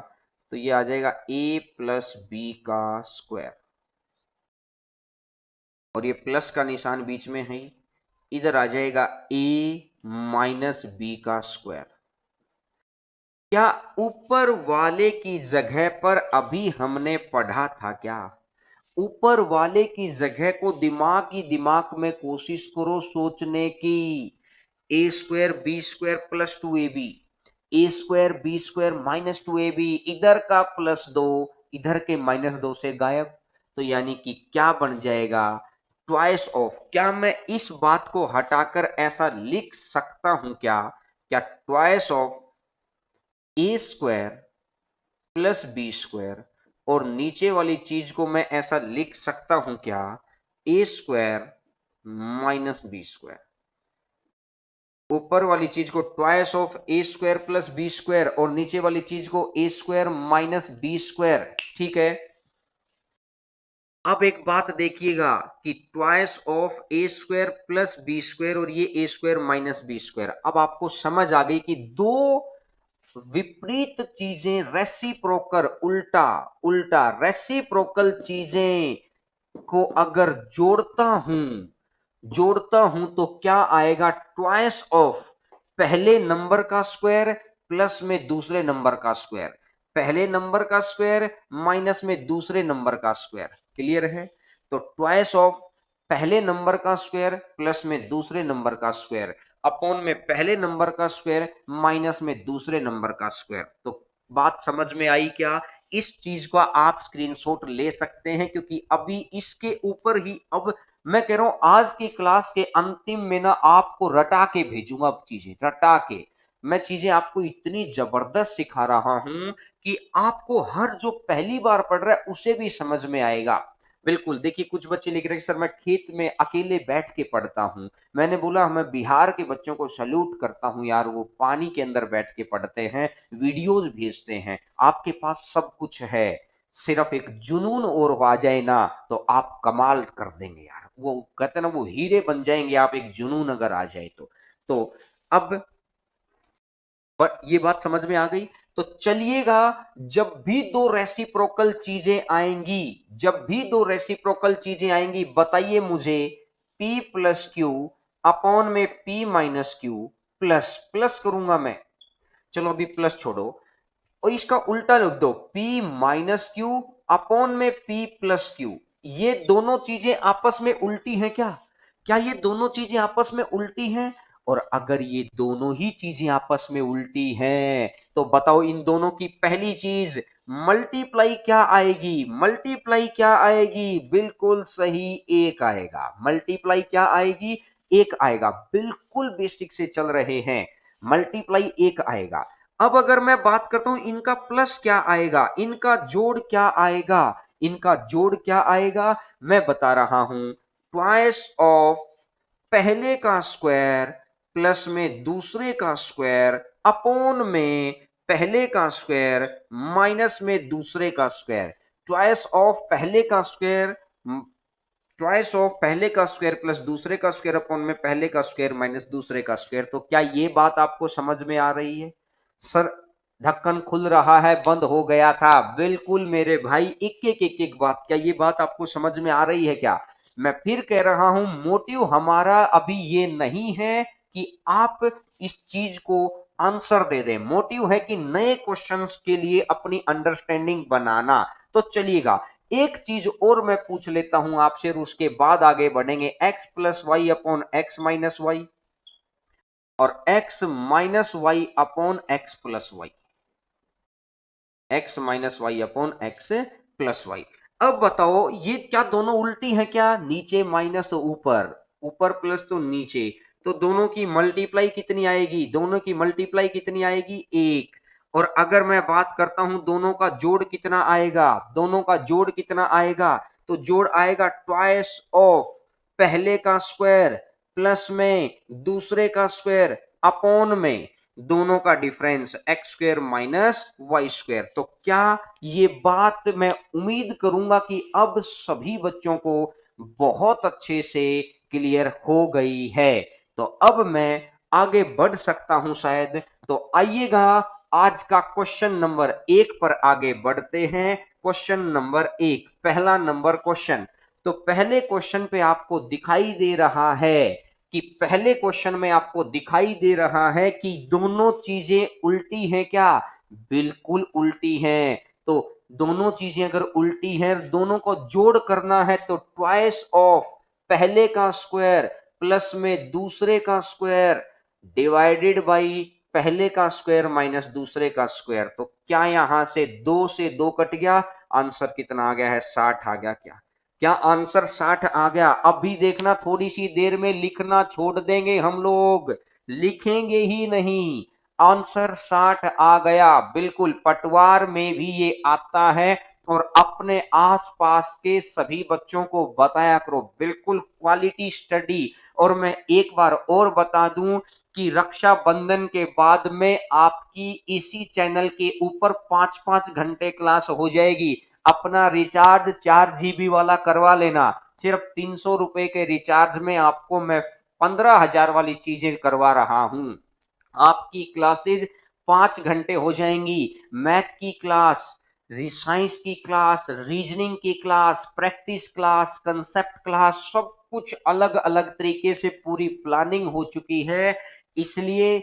[SPEAKER 1] तो ये आ जाएगा ए प्लस बी का स्क्वायर। और ये प्लस का निशान बीच में है, इधर आ जाएगा ए माइनस बी का स्क्वायर। क्या ऊपर वाले की जगह पर अभी हमने पढ़ा था क्या? ऊपर वाले की जगह को दिमाग में कोशिश करो सोचने की। A square B square plus 2ab, A square B square minus 2ab, इधर का प्लस 2, इधर के माइनस 2 से गायब। तो यानी कि क्या बन जाएगा? Twice of. क्या मैं इस बात को हटाकर ऐसा लिख सकता हूं क्या? क्या twice of A square plus B square, और नीचे वाली चीज को मैं ऐसा लिख सकता हूं क्या? A square minus B square. ऊपर वाली चीज को twice of A square plus B square और नीचे वाली चीज को A square minus B square. ठीक है, अब एक बात देखिएगा कि twice of A square plus B square और ये A square minus B square. अब आपको समझ आ गई कि दो विपरीत चीजें, रेसिप्रोकल, उल्टा उल्टा रेसिप्रोकल चीजें को अगर जोड़ता हूं तो क्या आएगा? ट्वाइस ऑफ पहले नंबर का स्क्वायर प्लस में दूसरे नंबर का स्क्वायर, पहले नंबर का स्क्वायर माइनस में दूसरे नंबर का स्क्वायर। क्लियर है? तो ट्वाइस ऑफ पहले नंबर का स्क्वायर प्लस में दूसरे नंबर का स्क्वायर अपॉन में पहले नंबर का स्क्वायर माइनस में दूसरे नंबर का स्क्वायर। तो बात समझ में आई क्या? इस चीज का आप स्क्रीनशॉट ले सकते हैं, क्योंकि अभी इसके ऊपर ही, अब मैं कह रहा हूं आज की क्लास के अंतिम में ना आपको रटा के भेजूंगा, अब चीजें रटा के। मैं चीजें आपको इतनी जबरदस्त सिखा रहा हूं कि आपको हर जो पहली बार पढ़ रहा है उसे भी समझ में आएगा। बिल्कुल, देखिए कुछ बच्चे लिख रहे हैं सर मैं खेत में अकेले बैठ के पढ़ता हूं। मैंने बोला मैं बिहार के बच्चों को सैल्यूट करता हूं यार, वो पानी के अंदर बैठ के पढ़ते हैं, वीडियोज भेजते हैं। आपके पास सब कुछ है, सिर्फ एक जुनून और आ जाए ना तो आप कमाल कर देंगे यार। वो कहते हैं ना, वो हीरे बन जाएंगे आप, एक जुनून अगर आ जाए तो अब ये बात समझ में आ गई। तो चलिएगा, जब भी दो रेसिप्रोकल चीजें आएंगी, जब भी दो रेसिप्रोकल चीजें आएंगी, बताइए मुझे, P प्लस क्यू अपॉन में P minus Q, plus plus करूंगा मैं, चलो अभी प्लस छोड़ो, और इसका उल्टा लिख दो, P माइनस क्यू अपॉन में P प्लस क्यू। ये दोनों चीजें आपस में उल्टी हैं क्या? क्या ये दोनों चीजें आपस में उल्टी हैं? और अगर ये दोनों ही चीजें आपस में उल्टी हैं तो बताओ इन दोनों की पहली चीज मल्टीप्लाई क्या आएगी? मल्टीप्लाई क्या आएगी? बिल्कुल सही, एक आएगा। मल्टीप्लाई क्या आएगी? एक आएगा। बिल्कुल बेसिक से चल रहे हैं, मल्टीप्लाई एक आएगा। अब अगर मैं बात करता हूं इनका प्लस क्या आएगा, इनका जोड़ क्या आएगा, इनका जोड़ क्या आएगा, मैं बता रहा हूं, ट्वाइस ऑफ पहले का स्क्वायर प्लस में दूसरे का स्क्वायर अपॉन में पहले का स्क्वायर माइनस में दूसरे का स्क्वायर। ट्वाइस ऑफ पहले का स्क्वायर, ट्वाइस ऑफ पहले का स्क्वायर प्लस दूसरे का स्क्वायर अपॉन में पहले का स्क्वायर माइनस दूसरे का स्क्वायर। तो क्या ये बात आपको समझ में आ रही है? सर ढक्कन खुल रहा है, बंद हो गया था। बिल्कुल मेरे भाई, एक एक बात, क्या ये बात आपको समझ में आ रही है क्या? मैं फिर कह रहा हूं, मोटिव हमारा अभी ये नहीं है कि आप इस चीज को आंसर दे दें, मोटिव है कि नए क्वेश्चंस के लिए अपनी अंडरस्टैंडिंग बनाना। तो चलिएगा, एक चीज और मैं पूछ लेता हूं आपसे और उसके बाद आगे बढ़ेंगे। x plus Y upon X minus Y और x minus Y upon X plus Y, X minus Y upon X plus Y. अब बताओ ये क्या दोनों उल्टी हैं क्या? नीचे माइनस तो ऊपर, ऊपर प्लस तो नीचे, तो दोनों की मल्टीप्लाई कितनी आएगी? दोनों की मल्टीप्लाई कितनी आएगी? एक। और अगर मैं बात करता हूं दोनों का जोड़ कितना आएगा, दोनों का जोड़ कितना आएगा, तो जोड़ आएगा ट्वाइस ऑफ पहले का स्क्वायर प्लस में दूसरे का स्क्वायर अपॉन में दोनों का difference X square minus Y square. तो क्या ये बात मैं उम्मीद करूंगा कि अब सभी बच्चों को बहुत अच्छे से क्लियर हो गई है। तो अब मैं आगे बढ़ सकता हूं शायद। तो आइएगा, आज का क्वेश्चन नंबर 1 पर आगे बढ़ते हैं। क्वेश्चन नंबर 1, पहला नंबर क्वेश्चन। तो पहले क्वेश्चन पे आपको दिखाई दे रहा है कि पहले क्वेश्चन में आपको दिखाई दे रहा है कि दोनों चीजें उल्टी हैं क्या? बिल्कुल उल्टी हैं। तो दोनों चीजें अगर उल्टी हैं, दोनों को जोड़ करना है, तो ट्वाइस ऑफ पहले का स्क्वायर प्लस में दूसरे का स्क्वायर डिवाइडेड बाई पहले का स्क्वायर माइनस दूसरे का स्क्वायर। तो क्या यहां से 2 से 2 कट गया? आंसर कितना आ गया है? 60 आ गया। क्या क्या आंसर 60 आ गया? अभी देखना, थोड़ी सी देर में लिखना छोड़ देंगे हम लोग, लिखेंगे ही नहीं। आंसर 60 आ गया। बिल्कुल पटवार में भी ये आता है और अपने आसपास के सभी बच्चों को बताया करो। बिल्कुल क्वालिटी स्टडी। और मैं एक बार और बता दूं कि रक्षाबंधन के बाद में आपकी इसी चैनल के ऊपर 5-5 घंटे क्लास हो जाएगी। अपना रिचार्ज 4 GB वाला करवा लेना। सिर्फ 300 रुपए के रिचार्ज में आपको मैं 15,000 वाली चीजें करवा रहा हूं। आपकी क्लासेज 5 घंटे हो जाएंगी। मैथ की क्लास, साइंस की क्लास, रीजनिंग की class, practice class, concept class, सब कुछ अलग अलग तरीके से पूरी प्लानिंग हो चुकी है। इसलिए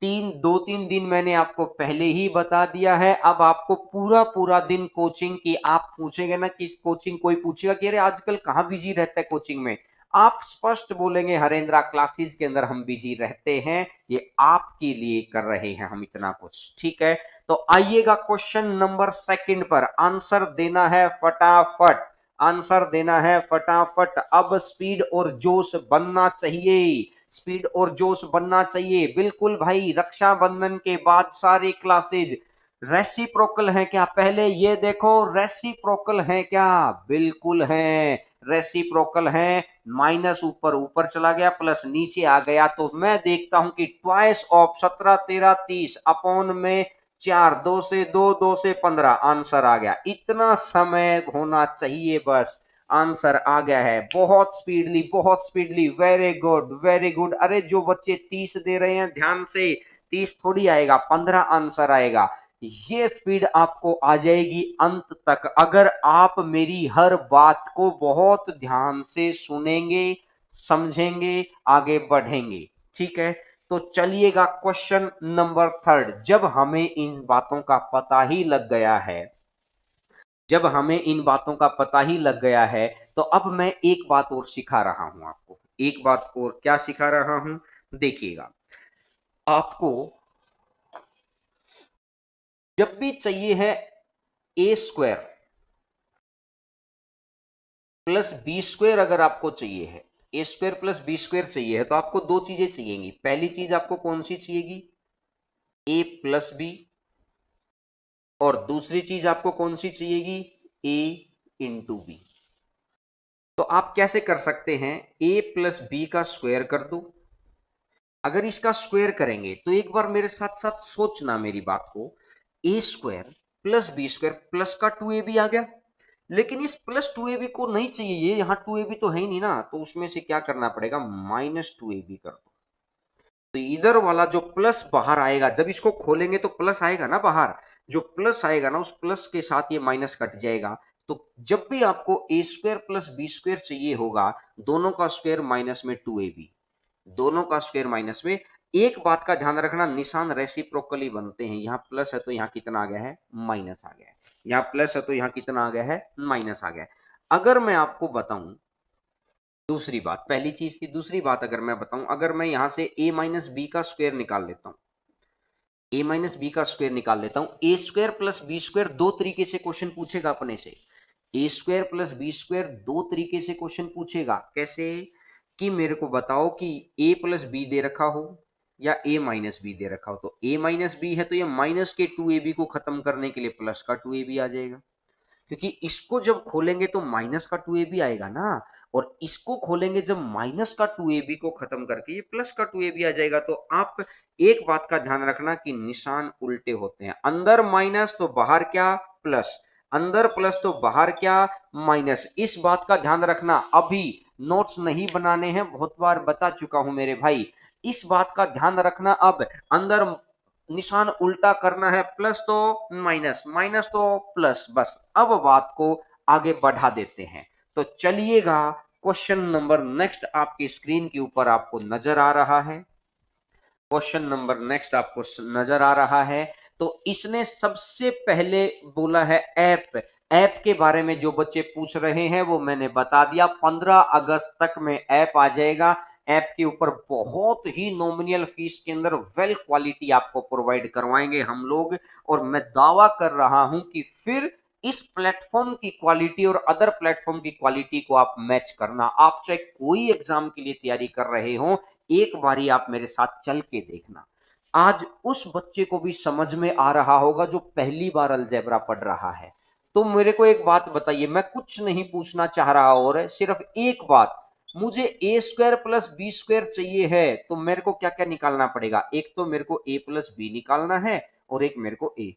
[SPEAKER 1] 2-3 दिन मैंने आपको पहले ही बता दिया है। अब आपको पूरा पूरा दिन कोचिंग की, आप पूछेंगे ना कि कोचिंग, कोई पूछेगा कि अरे आजकल कहाँ बिजी रहता है कोचिंग में, आप स्पष्ट बोलेंगे हरेंद्रा क्लासेस के अंदर हम बिजी रहते हैं, ये आपके लिए कर रहे हैं हम इतना कुछ। ठीक है, तो आइएगा क्वेश्चन नंबर 2 पर आंसर देना है फटाफट, आंसर देना है फटाफट। अब स्पीड और जोश बनना चाहिए, स्पीड और जोश बनना चाहिए। बिल्कुल भाई, रक्षाबंधन के बाद सारे क्लासेज रेसिप्रोकल है क्या? पहले ये देखो, रेसिप्रोकल है क्या? बिल्कुल है, रेसिप्रोकल है। माइनस ऊपर ऊपर चला गया, प्लस नीचे आ गया, तो मैं देखता हूं कि ट्वाइस ऑफ 17 13 30 अपॉन में 4, 2 से 2, 2 से 15, आंसर आ गया। इतना समय होना चाहिए, बस आंसर आ गया है। बहुत स्पीडली, बहुत speedily, very good very good. अरे जो बच्चे 30 दे रहे हैं ध्यान से, 30 थोड़ी आएगा, 15 आंसर आएगा। ये स्पीड आपको आ जाएगी अंत तक, अगर आप मेरी हर बात को बहुत ध्यान से सुनेंगे, समझेंगे, आगे बढ़ेंगे। ठीक है, तो चलिएगा क्वेश्चन नंबर 3। जब हमें इन बातों का पता ही लग गया है, जब हमें इन बातों का पता ही लग गया है, तो अब मैं एक बात और सिखा रहा हूं आपको। एक बात और क्या सिखा रहा हूं, देखिएगा। आपको जब भी चाहिए है A square plus B square, अगर आपको चाहिए है A square plus B square चाहिए है, तो आपको दो चीजें चाहिएगी। पहली चीज आपको कौन सी चाहिएगी? ए प्लस बी। और दूसरी चीज आपको कौन सी चाहिएगी? ए इंटू बी। तो आप कैसे कर सकते हैं? ए प्लस बी का स्क्वायर कर दो। अगर इसका स्क्वायर करेंगे तो एक बार मेरे साथ साथ सोचना मेरी बात को, A square plus B square plus का 2ab आ गया। लेकिन इस प्लस 2ab को नहीं चाहिए, ये यहाँ 2ab तो है ही नहीं ना, तो उसमें से क्या करना पड़ेगा? -2ab कर दो। तो इधर वाला जो प्लस बाहर आएगा, जब इसको खोलेंगे तो प्लस आएगा ना बाहर, जो प्लस आएगा ना, उस प्लस के साथ ये माइनस कट जाएगा। तो जब भी आपको ए स्क्वायर प्लस बी स्क्वायर चाहिए होगा, दोनों का स्क्वायर माइनस में 2ab, दोनों का स्क्वायर माइनस में। एक बात का ध्यान रखना, निशान रेसिप्रोकली बनते हैं। यहाँ प्लस है तो यहाँ कितना आ गया है? माइनस आ गया है। यहाँ प्लस है तो यहाँ कितना आ गया है? माइनस आ गया है। अगर मैं आपको बताऊं दूसरी बात, पहली चीज की दूसरी बात अगर मैं बताऊं, अगर मैं यहां से a माइनस बी का स्क्वायर निकाल लेता हूं, a माइनस बी का स्क्वायर निकाल लेता हूं, ए स्क्वायर प्लस बी स्क्वायर दो तरीके से क्वेश्चन पूछेगा अपने से। ए स्क्वायर प्लस बी स्क्वायर दो तरीके से क्वेश्चन पूछेगा। कैसे? कि मेरे को बताओ कि a प्लस बी दे रखा हो या a माइनस बी दे रखा हो। तो a माइनस बी है तो ये माइनस के 2ab को खत्म करने के लिए प्लस का 2ab आ जाएगा, क्योंकि इसको जब खोलेंगे तो माइनस का 2ab आएगा ना, और इसको खोलेंगे जब माइनस का 2ab को खत्म करके ये प्लस का 2ab आ जाएगा। तो आप एक बात का ध्यान रखना कि निशान उल्टे होते हैं। अंदर माइनस तो बाहर क्या? प्लस। अंदर प्लस तो बाहर क्या? माइनस। इस बात का ध्यान रखना। अभी नोट्स नहीं बनाने हैं, बहुत बार बता चुका हूं मेरे भाई। इस बात का ध्यान रखना। अब अंदर निशान उल्टा करना है, प्लस तो माइनस, माइनस तो प्लस। बस अब बात को आगे बढ़ा देते हैं। तो चलिएगा, क्वेश्चन नंबर नेक्स्ट आपकी स्क्रीन के ऊपर आपको नजर आ रहा है। क्वेश्चन नंबर नेक्स्ट आपको नजर आ रहा है। तो इसने सबसे पहले बोला है ऐप। ऐप के बारे में जो बच्चे पूछ रहे हैं वो मैंने बता दिया, 15 अगस्त तक में ऐप आ जाएगा। ऐप के ऊपर बहुत ही नॉमिनल फीस के अंदर वेल क्वालिटी आपको प्रोवाइड करवाएंगे हम लोग। और मैं दावा कर रहा हूं कि फिर इस प्लेटफॉर्म की क्वालिटी और अदर प्लेटफॉर्म की क्वालिटी को आप मैच करना। आप चाहे कोई एग्जाम के लिए तैयारी कर रहे हो, एक बारी आप मेरे साथ चल के देखना। आज उस बच्चे को भी समझ में आ रहा होगा जो पहली बार अलजेब्रा पढ़ रहा है। तो मेरे को एक बात बताइए, मैं कुछ नहीं पूछना चाह रहा और सिर्फ एक बात, मुझे ए स्क्वायर प्लस बी स्क्वायर चाहिए है, तो मेरे को क्या क्या निकालना पड़ेगा? एक तो मेरे को ए प्लस बी निकालना है और एक मेरे को ए।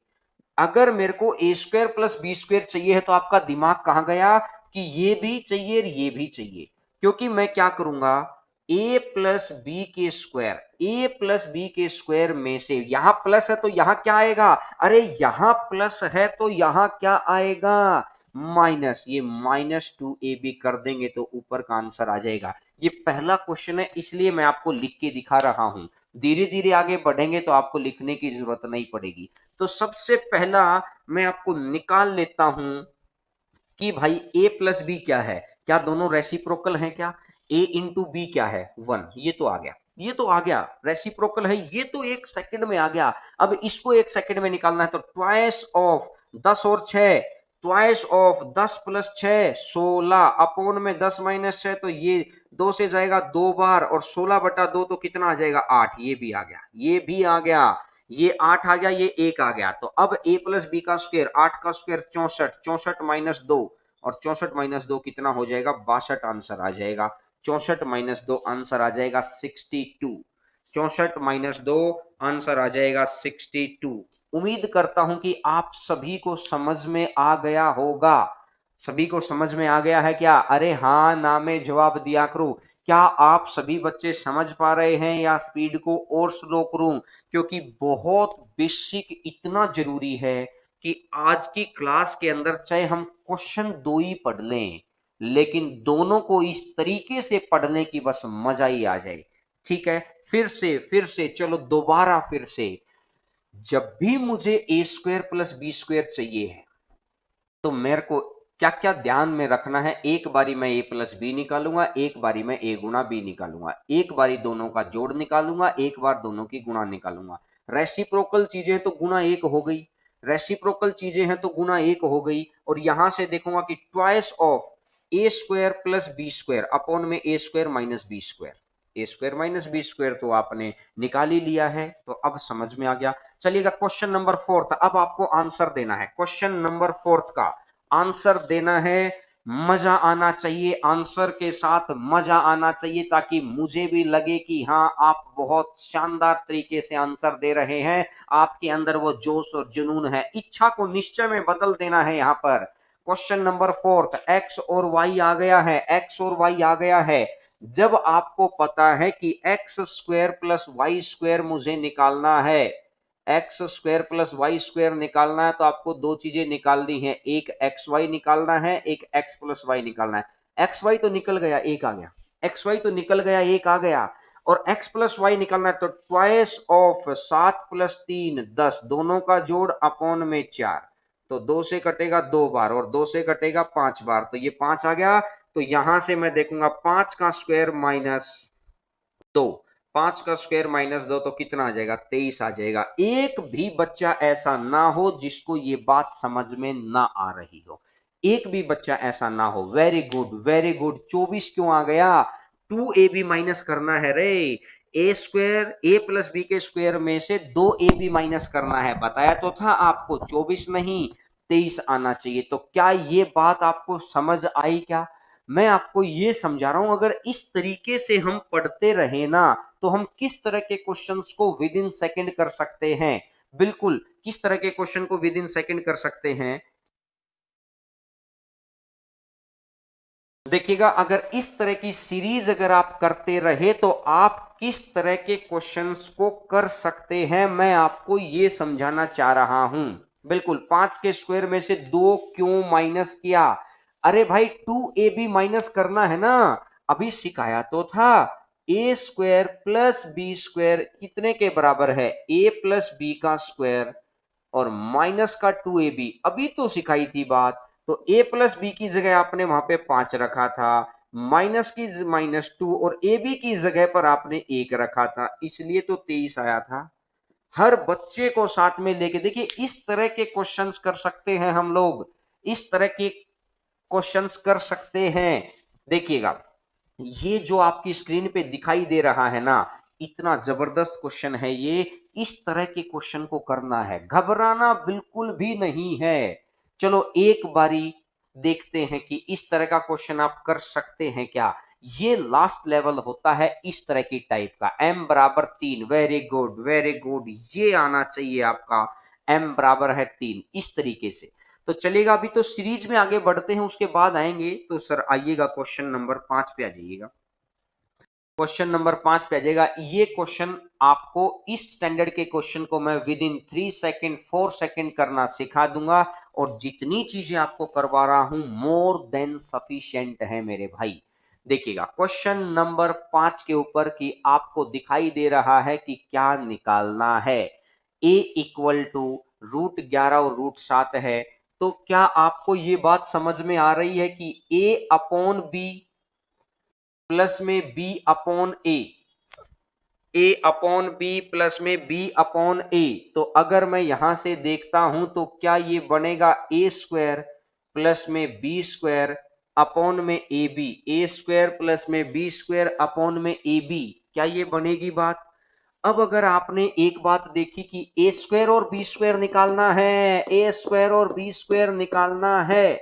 [SPEAKER 1] अगर मेरे को A square plus B square चाहिए है तो आपका दिमाग कहां गया कि ये भी चाहिए और ये भी चाहिए। क्योंकि मैं क्या करूंगा, ए प्लस बी के स्क्वायर, ए प्लस बी के स्क्वायर में से यहां प्लस है तो यहां क्या आएगा? अरे यहां प्लस है तो यहां क्या आएगा? माइनस। ये -2ab कर देंगे तो ऊपर का आंसर आ जाएगा। ये पहला क्वेश्चन है, इसलिए मैं आपको लिख के दिखा रहा हूं। धीरे धीरे आगे बढ़ेंगे तो आपको लिखने की जरूरत नहीं पड़ेगी। तो सबसे पहला मैं आपको निकाल लेता हूं कि भाई ए प्लस बी क्या है? क्या दोनों रेसिप्रोकल हैं क्या? ए इंटू बी क्या है? 1। ये तो आ गया, ये तो आ गया, रेसिप्रोकल है, ये तो एक सेकंड में आ गया। अब इसको एक सेकंड में निकालना है तो ट्वाइस ऑफ 10 और 6 ट्वाइस ऑफ 10 प्लस 6 16 अपोन में 10 माइनस 6, तो ये 2 से जाएगा 2 बार, और 16/2 तो कितना आ जाएगा 8। ये भी आ गया, ये भी आ गया, ये 8 आ गया, ये 1 आ गया। तो अब a प्लस बी का स्क्वायर, 8 का स्क्वायर 64, 64 माइनस 2, और 64 माइनस 2 कितना हो जाएगा 62 आंसर आ जाएगा। 64 माइनस 2 आंसर आ जाएगा 62। 64 माइनस 2 आंसर आ जाएगा 62। उम्मीद करता हूं कि आप सभी को समझ में आ गया होगा। सभी को समझ में आ गया है क्या? अरे हाँ ना में जवाब दिया करो। क्या आप सभी बच्चे समझ पा रहे हैं या स्पीड को और स्लो करूं? क्योंकि बहुत बेसिक इतना जरूरी है कि आज की क्लास के अंदर चाहे हम क्वेश्चन 2 ही पढ़ लें, लेकिन दोनों को इस तरीके से पढ़ने की बस मजा ही आ जाए। ठीक है, फिर से चलो दोबारा फिर से। जब भी मुझे ए स्क्वायर प्लस बी स्क्वायर चाहिए है, तो मेरे को क्या क्या ध्यान में रखना है? एक बारी मैं ए प्लस बी निकालूंगा, एक बारी मैं ए गुणा बी निकालूंगा, एक बारी दोनों का जोड़ निकालूंगा, एक बार दोनों की गुणा निकालूंगा। रेसिप्रोकल चीजें तो गुणा 1 हो गई, रेसिप्रोकल चीजें हैं तो गुणा 1 हो गई। और यहां से देखूंगा कि twice of A square plus B square upon में A square minus B square. A square minus B square तो आपने निकाल ही लिया है, तो अब समझ में आ गया। चलिएगा क्वेश्चन नंबर 4, अब आपको आंसर देना है। क्वेश्चन नंबर 4 का आंसर देना है। मजा आना चाहिए, आंसर के साथ मजा आना चाहिए, ताकि मुझे भी लगे कि हाँ आप बहुत शानदार तरीके से आंसर दे रहे हैं। आपके अंदर वो जोश और जुनून है। इच्छा को निश्चय में बदल देना है। यहां पर क्वेश्चन नंबर 4, एक्स और वाई आ गया है, एक्स और वाई आ गया है। जब आपको पता है कि X square plus Y square मुझे निकालना है, X square plus Y square निकालना है, तो आपको दो चीजें निकालनी है, एक एक्स वाई निकालना है, एक एक्स प्लस वाई निकालना है। एक्स वाई तो निकल गया, एक आ गया, एक्स वाई तो निकल गया, एक आ गया। और एक्स प्लस वाई निकालना है, तो ट्वाइस ऑफ 7 प्लस 3 10, दोनों का जोड़ अपॉन में 4, तो 2 से कटेगा 2 बार और 2 से कटेगा 5 बार, तो ये 5 आ गया। तो यहां से मैं देखूंगा 5 का स्क्वायर माइनस 2, 5 का स्क्वायर माइनस 2 तो कितना आ जाएगा 23 आ जाएगा। एक भी बच्चा ऐसा ना हो जिसको ये बात समझ में ना आ रही हो, एक भी बच्चा ऐसा ना हो। Very good very good. 24 क्यों आ गया? 2ab माइनस करना है रे। ए स्क्वायर ए प्लस बी के स्क्वायर में से 2ab माइनस करना है, बताया तो था आपको। 24 नहीं 23 आना चाहिए। तो क्या ये बात आपको समझ आई क्या? मैं आपको ये समझा रहा हूं, अगर इस तरीके से हम पढ़ते रहे ना, तो हम किस तरह के क्वेश्चंस को विद इन सेकंड कर सकते हैं। बिल्कुल, किस तरह के क्वेश्चन को विद इन सेकंड कर सकते हैं। देखिएगा, अगर इस तरह की सीरीज अगर आप करते रहे, तो आप किस तरह के क्वेश्चंस को कर सकते हैं, मैं आपको ये समझाना चाह रहा हूं। बिल्कुल, 5 के स्क्वायर में से 2 क्यों माइनस किया? अरे भाई 2ab माइनस करना है ना, अभी सिखाया तो था। ए स्क्वायर प्लस बी स्क्वायर कितने के बराबर है? ए प्लस बी का स्क्वायर और माइनस का 2ab, अभी तो सिखाई थी बात। तो a प्लस बी की जगह आपने वहां पे 5 रखा था, माइनस की -2, और ए बी की जगह पर आपने 1 रखा था, इसलिए तो 23 आया था। हर बच्चे को साथ में लेके देखिए, इस तरह के क्वेश्चंस कर सकते हैं हम लोग, इस तरह के क्वेश्चंस कर सकते हैं। देखिएगा, ये जो आपकी स्क्रीन पे दिखाई दे रहा है ना, इतना जबरदस्त क्वेश्चन है ये। इस तरह के क्वेश्चन को करना है, घबराना बिल्कुल भी नहीं है। चलो एक बारी देखते हैं कि इस तरह का क्वेश्चन आप कर सकते हैं क्या। ये लास्ट लेवल होता है इस तरह की टाइप का, m बराबर 3। वेरी गुड वेरी गुड, ये आना चाहिए आपका। m बराबर है 3, इस तरीके से। तो चलेगा, अभी तो सीरीज में आगे बढ़ते हैं, उसके बाद आएंगे। तो सर आइएगा क्वेश्चन नंबर 5 पे आ जाइएगा। क्वेश्चन नंबर 5 पे आ जाएगा। ये क्वेश्चन आपको, इस स्टैंडर्ड के क्वेश्चन को मैं विद इन 3 सेकेंड 4 सेकेंड करना सिखा दूंगा, और जितनी चीजें आपको करवा रहा हूं मोर देन सफिशिएंट है मेरे भाई। देखिएगा क्वेश्चन नंबर 5 के ऊपर कि आपको दिखाई दे रहा है कि क्या निकालना है। a इक्वल टू √11 और √7 है। तो क्या आपको ये बात समझ में आ रही है कि a अपॉन बी प्लस में बी अपॉन ए अपॉन बी प्लस में बी अपॉन ए, तो अगर मैं यहां से देखता हूं तो क्या ये बनेगा ए स्क्वायर प्लस में बी स्क्वायर अपॉन में A B, A square plus में बी स्क्वायर अपॉन में ए बी, क्या ये बनेगी बात? अब अगर आपने एक बात देखी कि ए स्क्वायर और बी स्क्वायर निकालना है, ए स्क्वायर और बी स्क्वायर निकालना है,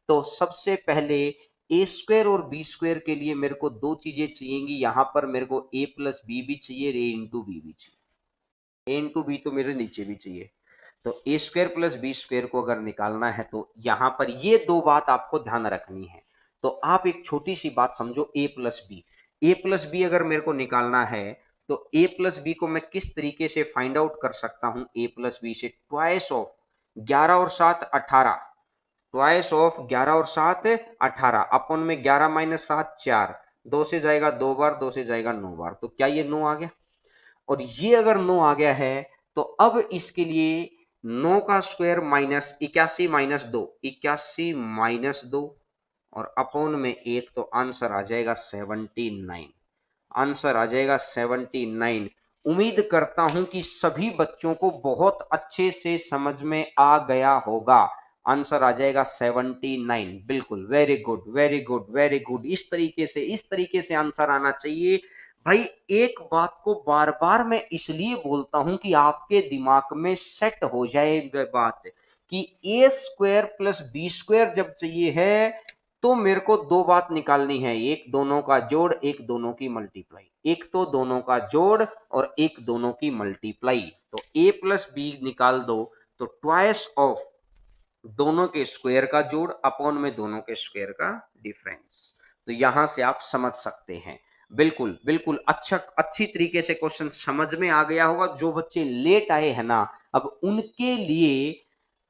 [SPEAKER 1] तो सबसे पहले ए स्क्वायर और बी स्क्वायर के लिए मेरे को दो चीजें चाहिएंगी। यहां पर मेरे को ए प्लस बी भी चाहिए, ए इंटू बी भी चाहिए। ए इंटू बी तो मेरे नीचे भी चाहिए। तो ए स्क्वायर प्लस बी स्क्वायर को अगर निकालना है तो यहां पर ये दो बात आपको ध्यान रखनी है। तो आप एक छोटी सी बात समझो, ए प्लस बी, ए प्लस बी अगर मेरे को निकालना है तो ए प्लस बी को मैं किस तरीके से फाइंड आउट कर सकता हूं? ए प्लस बी से ट्वाइस ऑफ 11 और 7 18, ट्वाइस ऑफ 11 और 7 18 अपन में 11 माइनस 7 4, 2 से जाएगा 2 बार, 2 से जाएगा 9 बार, तो क्या ये 9 आ गया? और ये अगर 9 आ गया है तो अब इसके लिए 9 का स्क्वायर माइनस 81 माइनस 2, 81 माइनस 2 और अपॉन में 1, तो आंसर आ जाएगा 79। आंसर आ जाएगा 79। उम्मीद करता हूं कि सभी बच्चों को बहुत अच्छे से समझ में आ गया होगा। आंसर आ जाएगा 79। बिल्कुल, very good very good very good. इस तरीके से आंसर आना चाहिए भाई। एक बात को बार बार मैं इसलिए बोलता हूं कि आपके दिमाग में सेट हो जाए बात कि A square plus B square जब चाहिए है तो मेरे को दो बात निकालनी है, एक दोनों का जोड़, एक दोनों की मल्टीप्लाई। एक तो दोनों का जोड़ और एक दोनों की मल्टीप्लाई। तो ए प्लस बी निकाल दो तो ट्वाइस ऑफ दोनों के स्क्वायर का जोड़ अपॉन में दोनों के स्क्वायर का डिफरेंस। तो यहां से आप समझ सकते हैं। बिल्कुल बिल्कुल, अच्छी तरीके से क्वेश्चन समझ में आ गया होगा। जो बच्चे लेट आए हैं ना, अब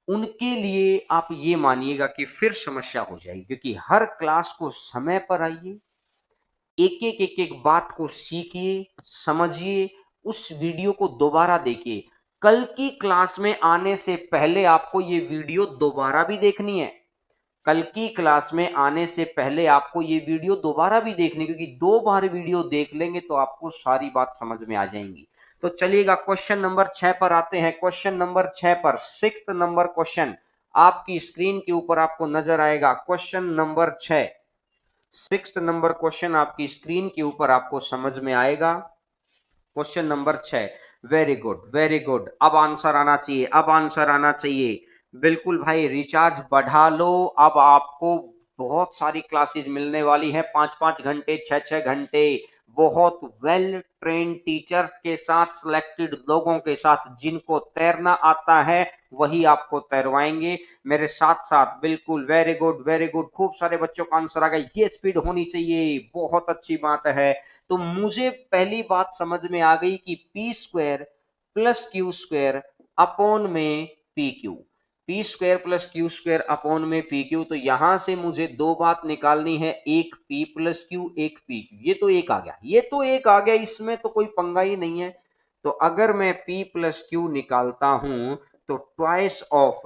[SPEAKER 1] उनके लिए आप ये मानिएगा कि फिर समस्या हो जाएगी, क्योंकि हर क्लास को समय पर आइए, एक एक बात को सीखिए, समझिए, उस वीडियो को दोबारा देखिए। कल की क्लास में आने से पहले आपको ये वीडियो दोबारा भी देखनी है। कल की क्लास में आने से पहले आपको ये वीडियो दोबारा भी देखनी, क्योंकि दो बार वीडियो देख लेंगे तो आपको सारी बात समझ में आ जाएंगी। तो चलिएगा क्वेश्चन नंबर 6 पर आते हैं। क्वेश्चन नंबर 6 पर 6th नंबर क्वेश्चन आपकी स्क्रीन के ऊपर आपको नजर आएगा। Question number 6, 6th number question आपकी स्क्रीन के ऊपर आपको समझ में आएगा। Question number 6, very good very good. अब आंसर आना चाहिए, अब आंसर आना चाहिए। बिल्कुल भाई, रिचार्ज बढ़ा लो। अब आपको बहुत सारी क्लासेस मिलने वाली है, 5-5 घंटे, 6-6 घंटे, बहुत वेल ट्रेन टीचर्स के साथ, सिलेक्टेड लोगों के साथ, जिनको तैरना आता है वही आपको तैरवाएंगे मेरे साथ साथ। बिल्कुल, वेरी गुड वेरी गुड, खूब सारे बच्चों का आंसर आ गया। ये स्पीड होनी चाहिए, बहुत अच्छी बात है। तो मुझे पहली बात समझ में आ गई कि P square plus Q square upon में P Q, P square plus Q square upon में पी क्यू। तो यहां से मुझे दो बात निकालनी है, एक पी प्लस क्यू, एक पी क्यू। ये तो एक आ गया, ये तो एक आ गया, इसमें तो कोई पंगा ही नहीं है। तो अगर मैं पी प्लस क्यू निकालता हूं तो ट्वाइस ऑफ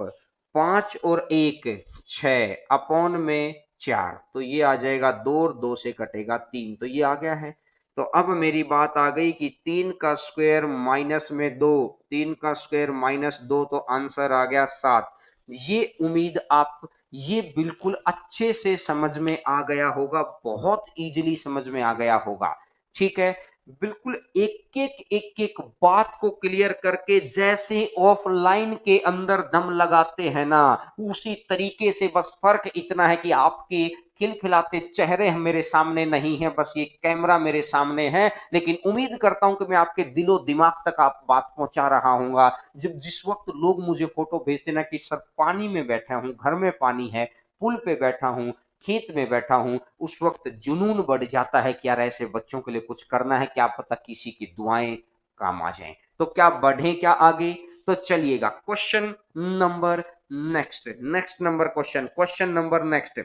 [SPEAKER 1] 5 और 1 6 अपॉन में 4, तो ये आ जाएगा 2 और 2 से कटेगा 3, तो ये आ गया है। तो अब मेरी बात आ गई कि 3 का स्क्वायर माइनस में 2, 3 का स्क्वायर माइनस 2, तो आंसर आ गया 7। ये उम्मीद आप ये बिल्कुल अच्छे से समझ में आ गया होगा, बहुत इजीली समझ में आ गया होगा। ठीक है, बिल्कुल एक एक बात को क्लियर करके जैसे ऑफलाइन के अंदर दम लगाते हैं ना, उसी तरीके से, बस फर्क इतना है कि आपके खिलखिलाते चेहरे मेरे सामने नहीं है, बस ये कैमरा मेरे सामने है। लेकिन उम्मीद करता हूं कि मैं आपके दिलो दिमाग तक आप बात पहुंचा रहा हूंगा। जब जिस वक्त लोग मुझे फोटो भेजते ना कि सर पानी में बैठा हूं, घर में पानी है, पुल पे बैठा हूं, खेत में बैठा हूं, उस वक्त जुनून बढ़ जाता है कि यार ऐसे बच्चों के लिए कुछ करना है, क्या पता किसी की दुआएं काम आ जाएं। तो क्या बढ़े क्या आगे? तो चलिएगा question number next number question number next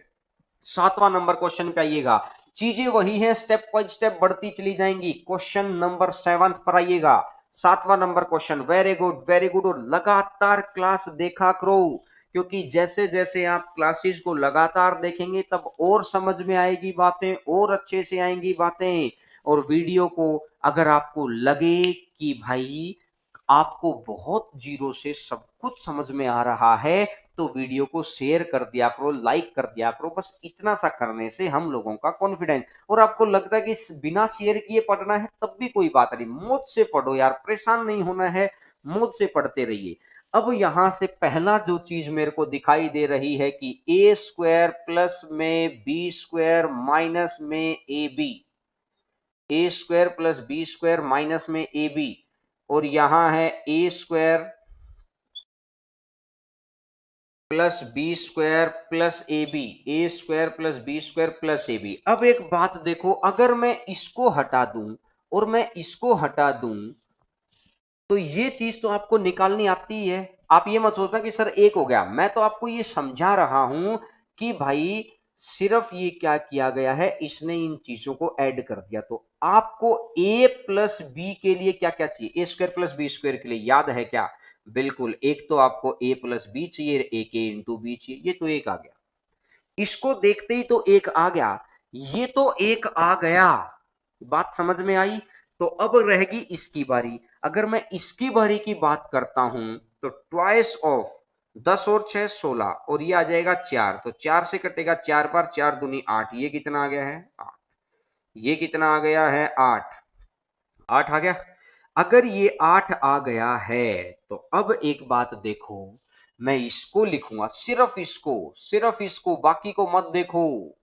[SPEAKER 1] 7वां नंबर क्वेश्चन पे आइएगा। चीजें वही हैं, स्टेप बाय स्टेप बढ़ती चली जाएंगी। क्वेश्चन नंबर 7 पर आइएगा। 7वां number question, very good very good. और लगातार क्लास देखा करो, क्योंकि जैसे जैसे आप क्लासेस को लगातार देखेंगे तब और समझ में आएगी बातें, और अच्छे से आएंगी बातें। और वीडियो को अगर आपको लगे कि भाई आपको बहुत जीरो से सब कुछ समझ में आ रहा है, तो वीडियो को शेयर कर दिया करो, लाइक कर दिया करो। बस इतना सा करने से हम लोगों का कॉन्फिडेंस, और आपको लगता है कि बिना शेयर किए पढ़ना है तब भी कोई बात नहीं, मौज से पढ़ो यार, परेशान नहीं होना है, मौज से पढ़ते रहिए। अब यहां से पहला जो चीज मेरे को दिखाई दे रही है कि ए स्क्वायर प्लस में बी स्क्वायर माइनस में A B, A square plus B square minus में ए बी, और यहां है A square plus B square plus A B, A square plus B square plus A B. अब एक बात देखो, अगर मैं इसको हटा दूं और मैं इसको हटा दूं तो ये चीज तो आपको निकालनी आती है। आप ये मत सोचना कि सर एक हो गया, मैं तो आपको ये समझा रहा हूं कि भाई सिर्फ ये क्या किया गया है, इसने इन चीजों को ऐड कर दिया। तो आपको ए प्लस बी के लिए क्या क्या चाहिए, ए स्क्वायर प्लस बी स्क्वायर के लिए याद है क्या? बिल्कुल, एक तो आपको ए प्लस बी चाहिए, एक ए इंटू बी चाहिए, ये तो एक आ गया। इसको देखते ही तो एक आ गया, ये तो एक आ गया, बात समझ में आई? तो अब रहेगी इसकी बारी। अगर मैं इसकी बारी की बात करता हूं तो ट्वाइस ऑफ 10 और 6 16, और ये आ जाएगा 4, तो 4 से कटेगा 4 बार, 4 दूनी 8, ये कितना आ गया है 8, ये कितना आ गया है 8, 8 आ गया। अगर ये 8 आ गया है तो अब एक बात देखो, मैं इसको लिखूंगा, सिर्फ इसको, बाकी को मत देखो,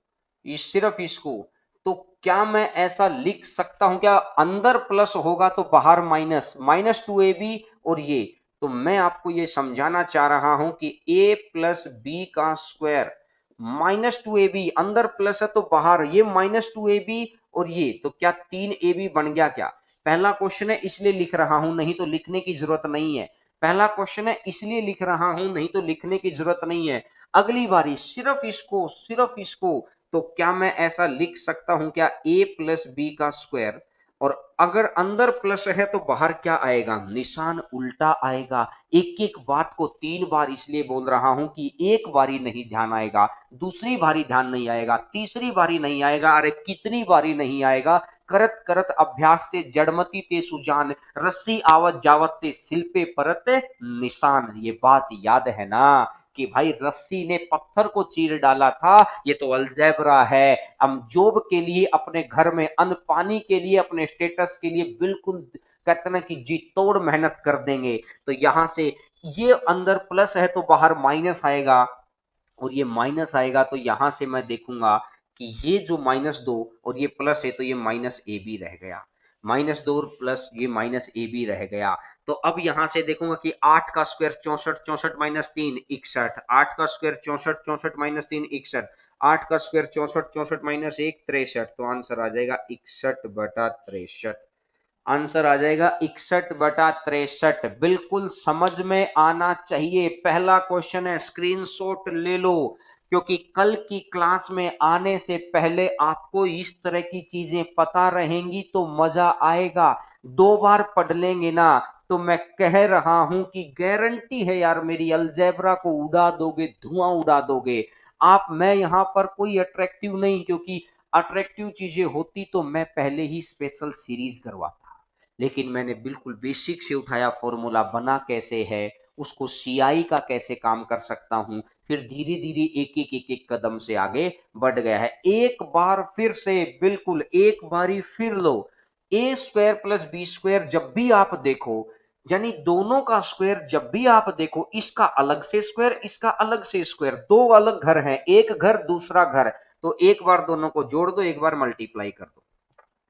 [SPEAKER 1] इस सिर्फ इसको। तो क्या मैं ऐसा लिख सकता हूं क्या, अंदर प्लस होगा तो बाहर minus, minus two A B, और ये, तो मैं आपको ये समझाना चाह रहा हूं कि ए प्लस बी का square minus two A B, अंदर प्लस है तो बाहर ये माइनस टू ए बी, और ये तो क्या 3 ए बी बन गया क्या? पहला क्वेश्चन है इसलिए लिख रहा हूं, नहीं तो लिखने की जरूरत नहीं है। पहला क्वेश्चन है इसलिए लिख रहा हूं, नहीं तो लिखने की जरूरत नहीं है। अगली बारी सिर्फ इसको, तो क्या मैं ऐसा लिख सकता हूं क्या, ए प्लस बी का स्क्वायर, और अगर अंदर प्लस है तो बाहर क्या आएगा, निशान उल्टा आएगा। एक एक बात को 3 बार इसलिए बोल रहा हूं कि एक बारी नहीं ध्यान आएगा, दूसरी बारी ध्यान नहीं आएगा, तीसरी बारी नहीं आएगा, अरे कितनी बारी नहीं आएगा। करत करत अभ्यास ते जड़मती ते सुजान, रस्सी आवत जावत ते सिल पे परत निशान। ये बात याद है ना कि भाई रस्सी ने पत्थर को चीर डाला था, ये तो अलजेब्रा है। हम जॉब के लिए, अपने घर में अन्न पानी के लिए, अपने स्टेटस के लिए बिल्कुल कहते ना कि जी तोड़ मेहनत कर देंगे। तो यहां से ये अंदर प्लस है तो बाहर माइनस आएगा, और ये माइनस आएगा तो यहां से मैं देखूंगा कि ये जो -2 और ये प्लस है तो ये माइनस ए बी रह गया, -2 और प्लस ये माइनस ए बी रह गया। तो अब यहां से देखूंगा कि 8 का स्क्वायर 64, 64 माइनस 3 61, 8 का स्क्वायर 64, 64 माइनस 3 61, 8 का स्क्वायर 64, 64 माइनस 1 63, तो आंसर आ जाएगा 61/63। आंसर आ जाएगा 61/63। बिल्कुल समझ में आना चाहिए। पहला क्वेश्चन है, स्क्रीनशॉट ले लो, क्योंकि कल की क्लास में आने से पहले आपको इस तरह की चीजें पता रहेंगी तो मजा आएगा। 2 बार पढ़ लेंगे ना तो मैं कह रहा हूं कि गारंटी है यार, मेरी अलजेब्रा को उड़ा दोगे, धुआं उड़ा दोगे आप। मैं यहां पर कोई अट्रैक्टिव नहीं, क्योंकि अट्रैक्टिव चीजें होती तो मैं पहले ही स्पेशल सीरीज करवाता, लेकिन मैंने बिल्कुल बेसिक से उठाया, फॉर्मूला बना कैसे है, उसको सीआई का कैसे काम कर सकता हूं, फिर धीरे धीरे एक एक एक एक कदम से आगे बढ़ गया है। एक बार फिर से, बिल्कुल एक बारी फिर लो, ए स्क्वायर प्लस बी स्क्वायर जब भी आप देखो, यानी दोनों का स्क्वायर जब भी आप देखो, इसका अलग से स्क्वायर, इसका अलग से स्क्वायर, दो अलग घर हैं, एक घर दूसरा घर, तो एक बार दोनों को जोड़ दो, एक बार मल्टीप्लाई कर दो।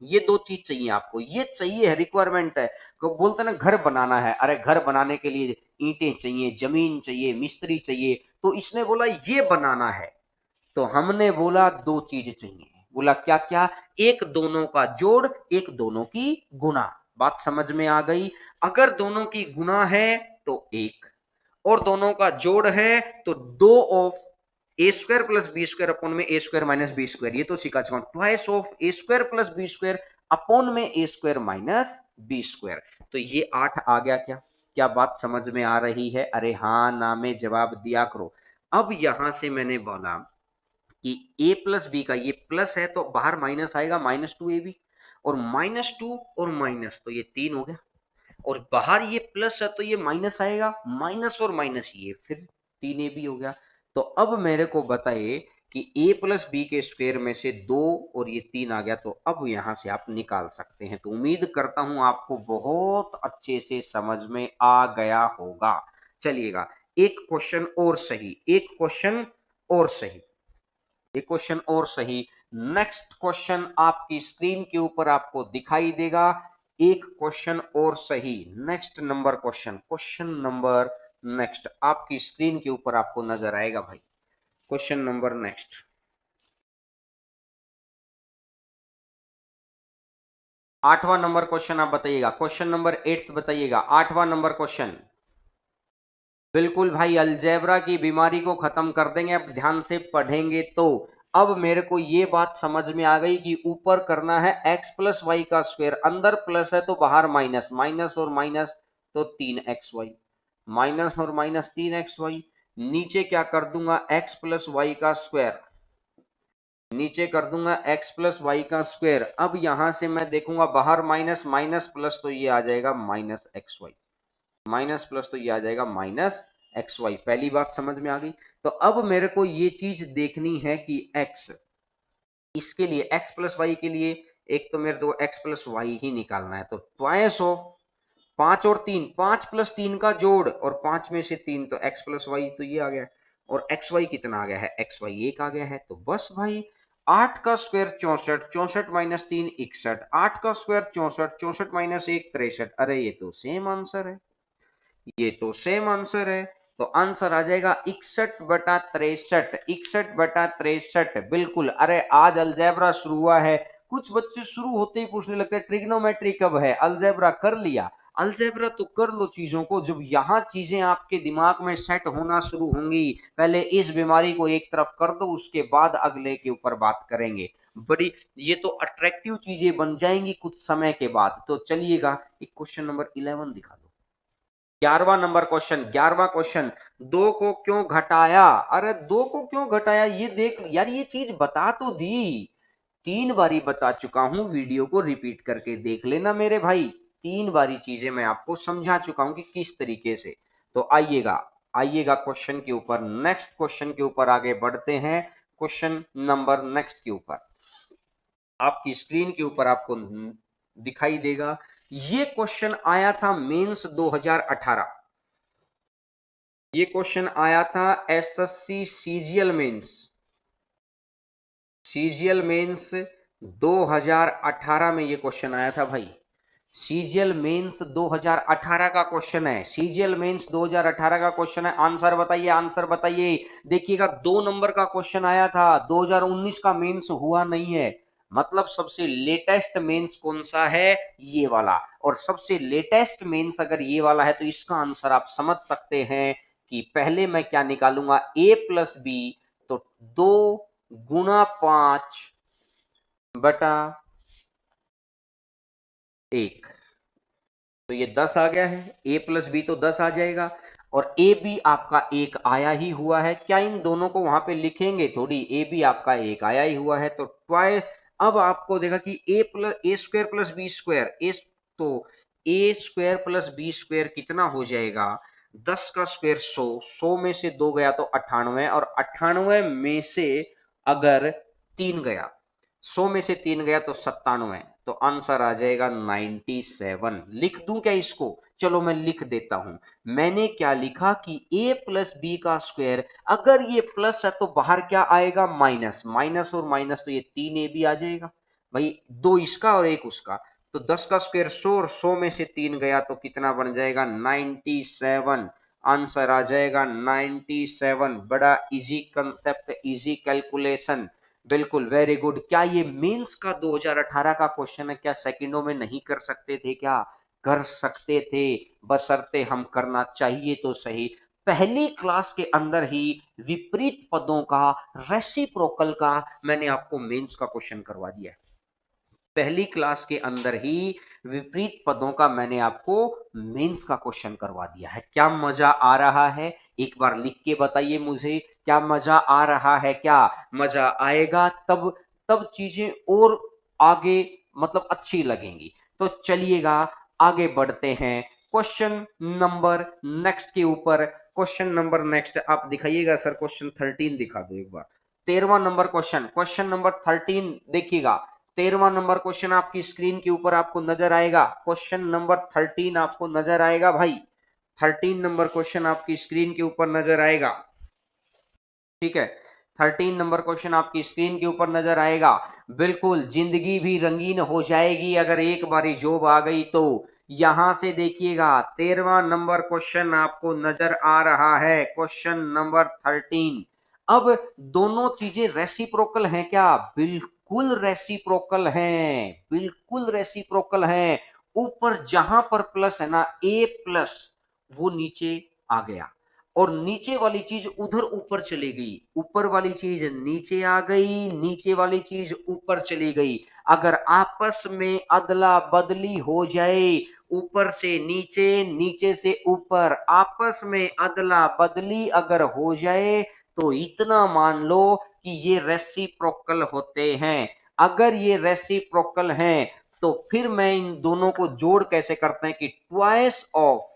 [SPEAKER 1] ये दो चीज चाहिए आपको, ये चाहिए है, रिक्वायरमेंट है। को बोलते ना घर बनाना है, अरे घर बनाने के लिए ईंटें चाहिए, जमीन चाहिए, मिस्त्री चाहिए, तो इसने बोला ये बनाना है, तो हमने बोला दो चीज चाहिए। बोला क्या क्या, एक दोनों का जोड़, एक दोनों की गुणा। बात समझ में आ गई? अगर दोनों की गुणा है तो एक, और दोनों का जोड़ है तो दो of A square plus B square upon में A square minus B square, ये तो सीखा चुका। Twice of A square plus B square upon में A square minus B square, तो ये 8 आ गया क्या? क्या बात समझ में आ रही है? अरे हाँ ना में जवाब दिया करो। अब यहां से मैंने बोला कि ए प्लस बी का ये प्लस है तो बाहर माइनस आएगा, -2ab, और -2 और माइनस तो ये 3 हो गया, और बाहर ये प्लस है तो ये माइनस आएगा, माइनस और माइनस ये फिर 3ab हो गया। तो अब मेरे को बताइए कि a प्लस बी के स्क्वायर में से 2 और ये 3 आ गया, तो अब यहां से आप निकाल सकते हैं। तो उम्मीद करता हूं आपको बहुत अच्छे से समझ में आ गया होगा। चलिएगा, एक क्वेश्चन और सही, एक क्वेश्चन और सही, एक क्वेश्चन और सही। नेक्स्ट क्वेश्चन आपकी स्क्रीन के ऊपर आपको दिखाई देगा। एक क्वेश्चन और सही, next number question, question number next आपकी स्क्रीन के ऊपर आपको नजर आएगा भाई। क्वेश्चन नंबर नेक्स्ट, 8वां नंबर क्वेश्चन आप बताइएगा। क्वेश्चन नंबर 8 बताइएगा, 8वां नंबर क्वेश्चन। बिल्कुल भाई, अलजेब्रा की बीमारी को खत्म कर देंगे अब ध्यान से पढ़ेंगे तो। अब मेरे को ये बात समझ में आ गई कि ऊपर करना है x प्लस वाई का स्क्वायर, अंदर प्लस है तो बाहर माइनस, माइनस और माइनस तो 3xy, माइनस और माइनस 3xy। नीचे क्या कर दूंगा, x प्लस वाई का स्क्वायर, नीचे कर दूंगा x प्लस वाई का स्क्वायर। अब यहां से मैं देखूंगा बाहर माइनस, माइनस प्लस तो ये आ जाएगा minus X Y, minus plus तो ये आ जाएगा माइनस एक्स वाई। पहली बात समझ में आ गई। तो अब मेरे को ये चीज देखनी है कि x, इसके लिए x प्लस वाई के लिए एक तो मेरे को x प्लस वाई ही निकालना है। तो ट्वाइस ऑफ 5 और 3, 5 प्लस 3 का जोड़, और 5 में से 3 तो x प्लस वाई तो ये आ गया, और एक्स वाई कितना आ गया है, एक्स वाई 1 आ गया है। तो बस भाई 8 का स्क्वायर 64, 64 माइनस 3 61, 8 का स्क्वायर 64, 64 माइनस 1 63। अरे ये तो सेम आंसर है, ये तो सेम आंसर है। तो आंसर आ जाएगा 61/63, 61/63 बिल्कुल। अरे आज अलजेब्रा शुरू हुआ है, कुछ बच्चे शुरू होते ही पूछने लगते हैं ट्रिग्नोमेट्री कब है, अलजेब्रा कर लिया। अलजेब्रा तो कर लो चीजों को, जब यहाँ चीजें आपके दिमाग में सेट होना शुरू होंगी, पहले इस बीमारी को एक तरफ कर दो, उसके बाद अगले के ऊपर बात करेंगे। बड़ी ये तो अट्रैक्टिव चीजें बन जाएंगी कुछ समय के बाद। तो चलिएगा, एक क्वेश्चन नंबर 11 दिखा दो। 11वां नंबर क्वेश्चन, 11वां क्वेश्चन, 2 को क्यों घटाया। अरे 2 को क्यों घटाया, ये देख यार, ये चीज बता तो दी, 3 बारी बता चुका हूं, वीडियो को रिपीट करके देख लेना मेरे भाई। 3 बारी चीजें मैं आपको समझा चुका हूं कि किस तरीके से। तो आइएगा, आइएगा क्वेश्चन के ऊपर, नेक्स्ट क्वेश्चन के ऊपर आगे बढ़ते हैं। क्वेश्चन नंबर नेक्स्ट के ऊपर आपकी स्क्रीन के ऊपर आपको दिखाई देगा। ये क्वेश्चन आया था मेंस 2018, ये क्वेश्चन आया था SSC CGL mains, CGL mains 2018 में ये क्वेश्चन आया था भाई। सीजीएल मेंस 2018 का क्वेश्चन है, सीजीएल मेंस 2018 का क्वेश्चन है। आंसर बताइए, आंसर बताइए। देखिएगा 2 नंबर का क्वेश्चन आया था, 2019 का मेंस हुआ नहीं है, मतलब सबसे लेटेस्ट मेंस कौन सा है, ये वाला। और सबसे लेटेस्ट मेंस अगर ये वाला है तो इसका आंसर आप समझ सकते हैं कि पहले मैं क्या निकालूंगा, a प्लस बी, तो 2 गुना 5/1, तो ये 10 आ गया है। a प्लस बी तो 10 आ जाएगा, और ए बी आपका 1 आया ही हुआ है। क्या इन दोनों को वहां पे लिखेंगे थोड़ी, ए बी आपका 1 आया ही हुआ है। तो ट्वाई, अब आपको देखा कि A square plus B square, तो ए स्क्वायर प्लस बी स्क्वायर कितना हो जाएगा, 10 का स्क्वायर 100, 100 में से 2 गया तो 98, और 98 में से अगर 3 गया, 100 में से 3 गया तो 97, तो आंसर आ जाएगा 97। लिख दूं क्या इसको, चलो मैं लिख देता हूं। मैंने क्या लिखा कि a प्लस बी का स्क्वायर, अगर ये प्लस है तो बाहर क्या आएगा, माइनस, माइनस और माइनस तो ये 3ab आ जाएगा भाई, 2 इसका और 1 उसका। तो 10 का स्क्वायर 100, और 100 में से 3 गया तो कितना बन जाएगा, 97। आंसर आ जाएगा 97। बड़ा इजी कंसेप्ट, इजी कैलकुलेशन, बिल्कुल वेरी गुड। क्या ये मेंस का 2018 का क्वेश्चन है, क्या सेकंडों में नहीं कर सकते थे, क्या कर सकते थे, बशर्ते हम करना चाहिए तो सही। पहली क्लास के अंदर ही विपरीत पदों का, रेसिप्रोकल का मैंने आपको मेंस का क्वेश्चन करवा दिया है। पहली क्लास के अंदर ही विपरीत पदों का मैंने आपको मेंस का क्वेश्चन करवा दिया है। क्या मजा आ रहा है, एक बार लिख के बताइए मुझे, क्या मजा आ रहा है, क्या मजा आएगा, तब तब चीजें और आगे मतलब अच्छी लगेंगी। तो चलिएगा आगे बढ़ते हैं क्वेश्चन नंबर नेक्स्ट के ऊपर। क्वेश्चन नंबर नेक्स्ट आप दिखाइएगा सर, क्वेश्चन 13 दिखा दो एक बार। 13वां नंबर क्वेश्चन, क्वेश्चन नंबर 13 देखिएगा। 13वां नंबर क्वेश्चन आपकी स्क्रीन के ऊपर आपको नजर आएगा, क्वेश्चन नंबर 13 आपको नजर आएगा भाई। 13 नंबर क्वेश्चन आपकी स्क्रीन के ऊपर नजर आएगा, ठीक है। 13 नंबर क्वेश्चन आपकी स्क्रीन के ऊपर नजर आएगा। बिल्कुल, जिंदगी भी रंगीन हो जाएगी अगर एक बारी जॉब आ गई तो। यहां से देखिएगा 13वां नंबर क्वेश्चन आपको नजर आ रहा है, क्वेश्चन नंबर 13। अब दोनों चीजें रेसिप्रोकल हैं क्या? बिल्कुल रेसिप्रोकल हैं, बिल्कुल रेसिप्रोकल हैं। ऊपर जहां पर प्लस है ना, ए प्लस, वो नीचे आ गया और नीचे वाली चीज उधर ऊपर चली गई, ऊपर वाली चीज नीचे आ गई, नीचे वाली चीज ऊपर चली गई। अगर आपस में अदला बदली हो जाए, ऊपर से नीचे, नीचे से ऊपर, आपस में अदला बदली अगर हो जाए तो इतना मान लो कि ये रेसिप्रोकल होते हैं। अगर ये रेसिप्रोकल हैं तो फिर मैं इन दोनों को जोड़ कैसे करते हैं कि ट्वाइस ऑफ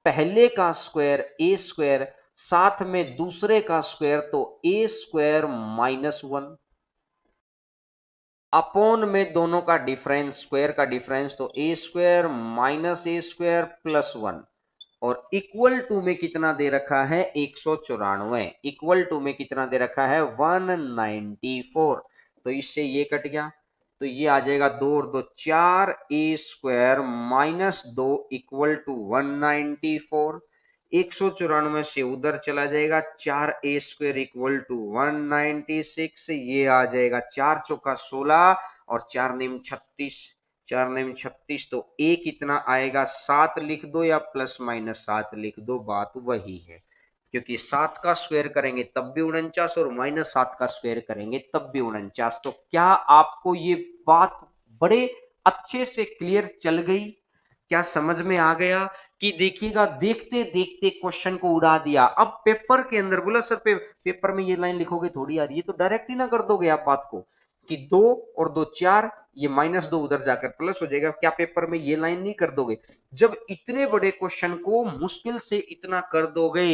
[SPEAKER 1] पहले का स्क्वायर ए स्क्वायर साथ में दूसरे का स्क्वायर, तो ए स्क्वायर -1 अपॉन में दोनों का डिफरेंस, स्क्वायर का डिफरेंस, तो ए स्क्वायर माइनस ए स्क्वायर +1 और इक्वल टू में कितना दे रखा है 194, इक्वल टू में कितना दे रखा है 194। तो इससे ये कट गया, तो ये आ जाएगा 2 और 2 4, ए स्क्वायर -2 इक्वल टू 194। 194 से उधर चला जाएगा, 4 ए स्क्वायर इक्वल टू 196, ये आ जाएगा 4 चौका 16 और 4 निम 36, 4 निम 36, तो ए कितना आएगा 7 लिख दो या ±7 लिख दो, बात वही है। क्योंकि 7 का स्क्वायर करेंगे तब भी 49 और -7 का स्क्वायर करेंगे तब भी 49। तो क्या आपको ये बात बड़े अच्छे से क्लियर चल गई? क्या समझ में आ गया कि देखिएगा देखते देखते क्वेश्चन को उड़ा दिया। अब पेपर के अंदर बोला सर पेपर में ये लाइन लिखोगे थोड़ी यार, ये तो डायरेक्ट ही ना कर दोगे आप बात को कि 2 और 2 4, ये -2 उधर जाकर प्लस हो जाएगा, क्या पेपर में ये लाइन नहीं कर दोगे? जब इतने बड़े क्वेश्चन को मुश्किल से इतना कर दोगे,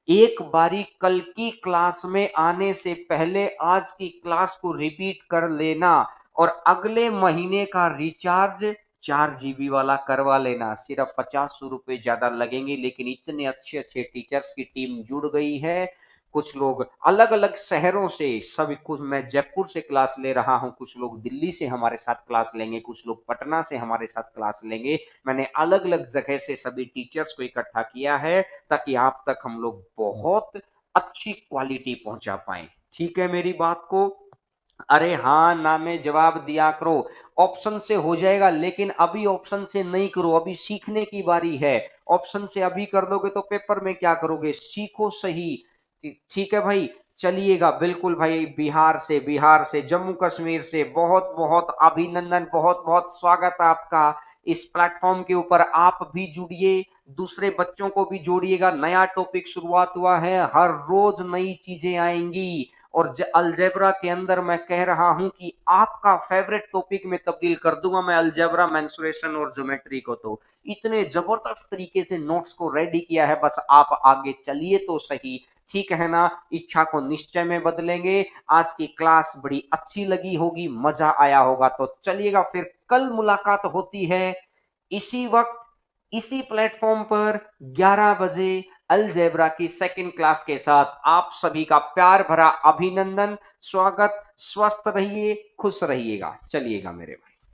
[SPEAKER 1] एक बारी कल की क्लास में आने से पहले आज की क्लास को रिपीट कर लेना और अगले महीने का रिचार्ज 4 GB वाला करवा लेना। सिर्फ 50 रुपए ज्यादा लगेंगे, लेकिन इतने अच्छे अच्छे टीचर्स की टीम जुड़ गई है। कुछ लोग अलग अलग शहरों से, सभी, कुछ मैं जयपुर से क्लास ले रहा हूं, कुछ लोग दिल्ली से हमारे साथ क्लास लेंगे, कुछ लोग पटना से हमारे साथ क्लास लेंगे। मैंने अलग अलग जगह से सभी टीचर्स को इकट्ठा किया है ताकि आप तक हम लोग बहुत अच्छी क्वालिटी पहुंचा पाए। ठीक है मेरी बात को? अरे हाँ ना में जवाब दिया करो, ऑप्शन से हो जाएगा, लेकिन अभी ऑप्शन से नहीं करो, अभी सीखने की बारी है। ऑप्शन से अभी कर दोगे तो पेपर में क्या करोगे? सीखो सही। ठीक है भाई, चलिएगा। बिल्कुल भाई, बिहार से जम्मू कश्मीर से बहुत बहुत अभिनंदन, बहुत बहुत स्वागत आपका इस प्लेटफॉर्म के ऊपर। आप भी जुड़िए, दूसरे बच्चों को भी जोड़िएगा। नया टॉपिक शुरुआत हुआ है, हर रोज नई चीजें आएंगी और अलजेब्रा के अंदर मैं कह रहा हूं कि आपका फेवरेट टॉपिक में तब्दील कर दूंगा मैं अलजेब्रा, मेंसुरेशन और ज्योमेट्री को। तो इतने जबरदस्त तरीके से नोट्स को रेडी किया है, बस आप आगे चलिए तो सही। ठीक है ना? इच्छा को निश्चय में बदलेंगे। आज की क्लास बड़ी अच्छी लगी होगी, मजा आया होगा, तो चलिएगा फिर कल मुलाकात होती है इसी वक्त, इसी प्लेटफॉर्म पर 11 बजे अलजेब्रा की सेकंड क्लास के साथ। आप सभी का प्यार भरा अभिनंदन, स्वागत। स्वस्थ रहिए, खुश रहिएगा। चलिएगा मेरे भाई।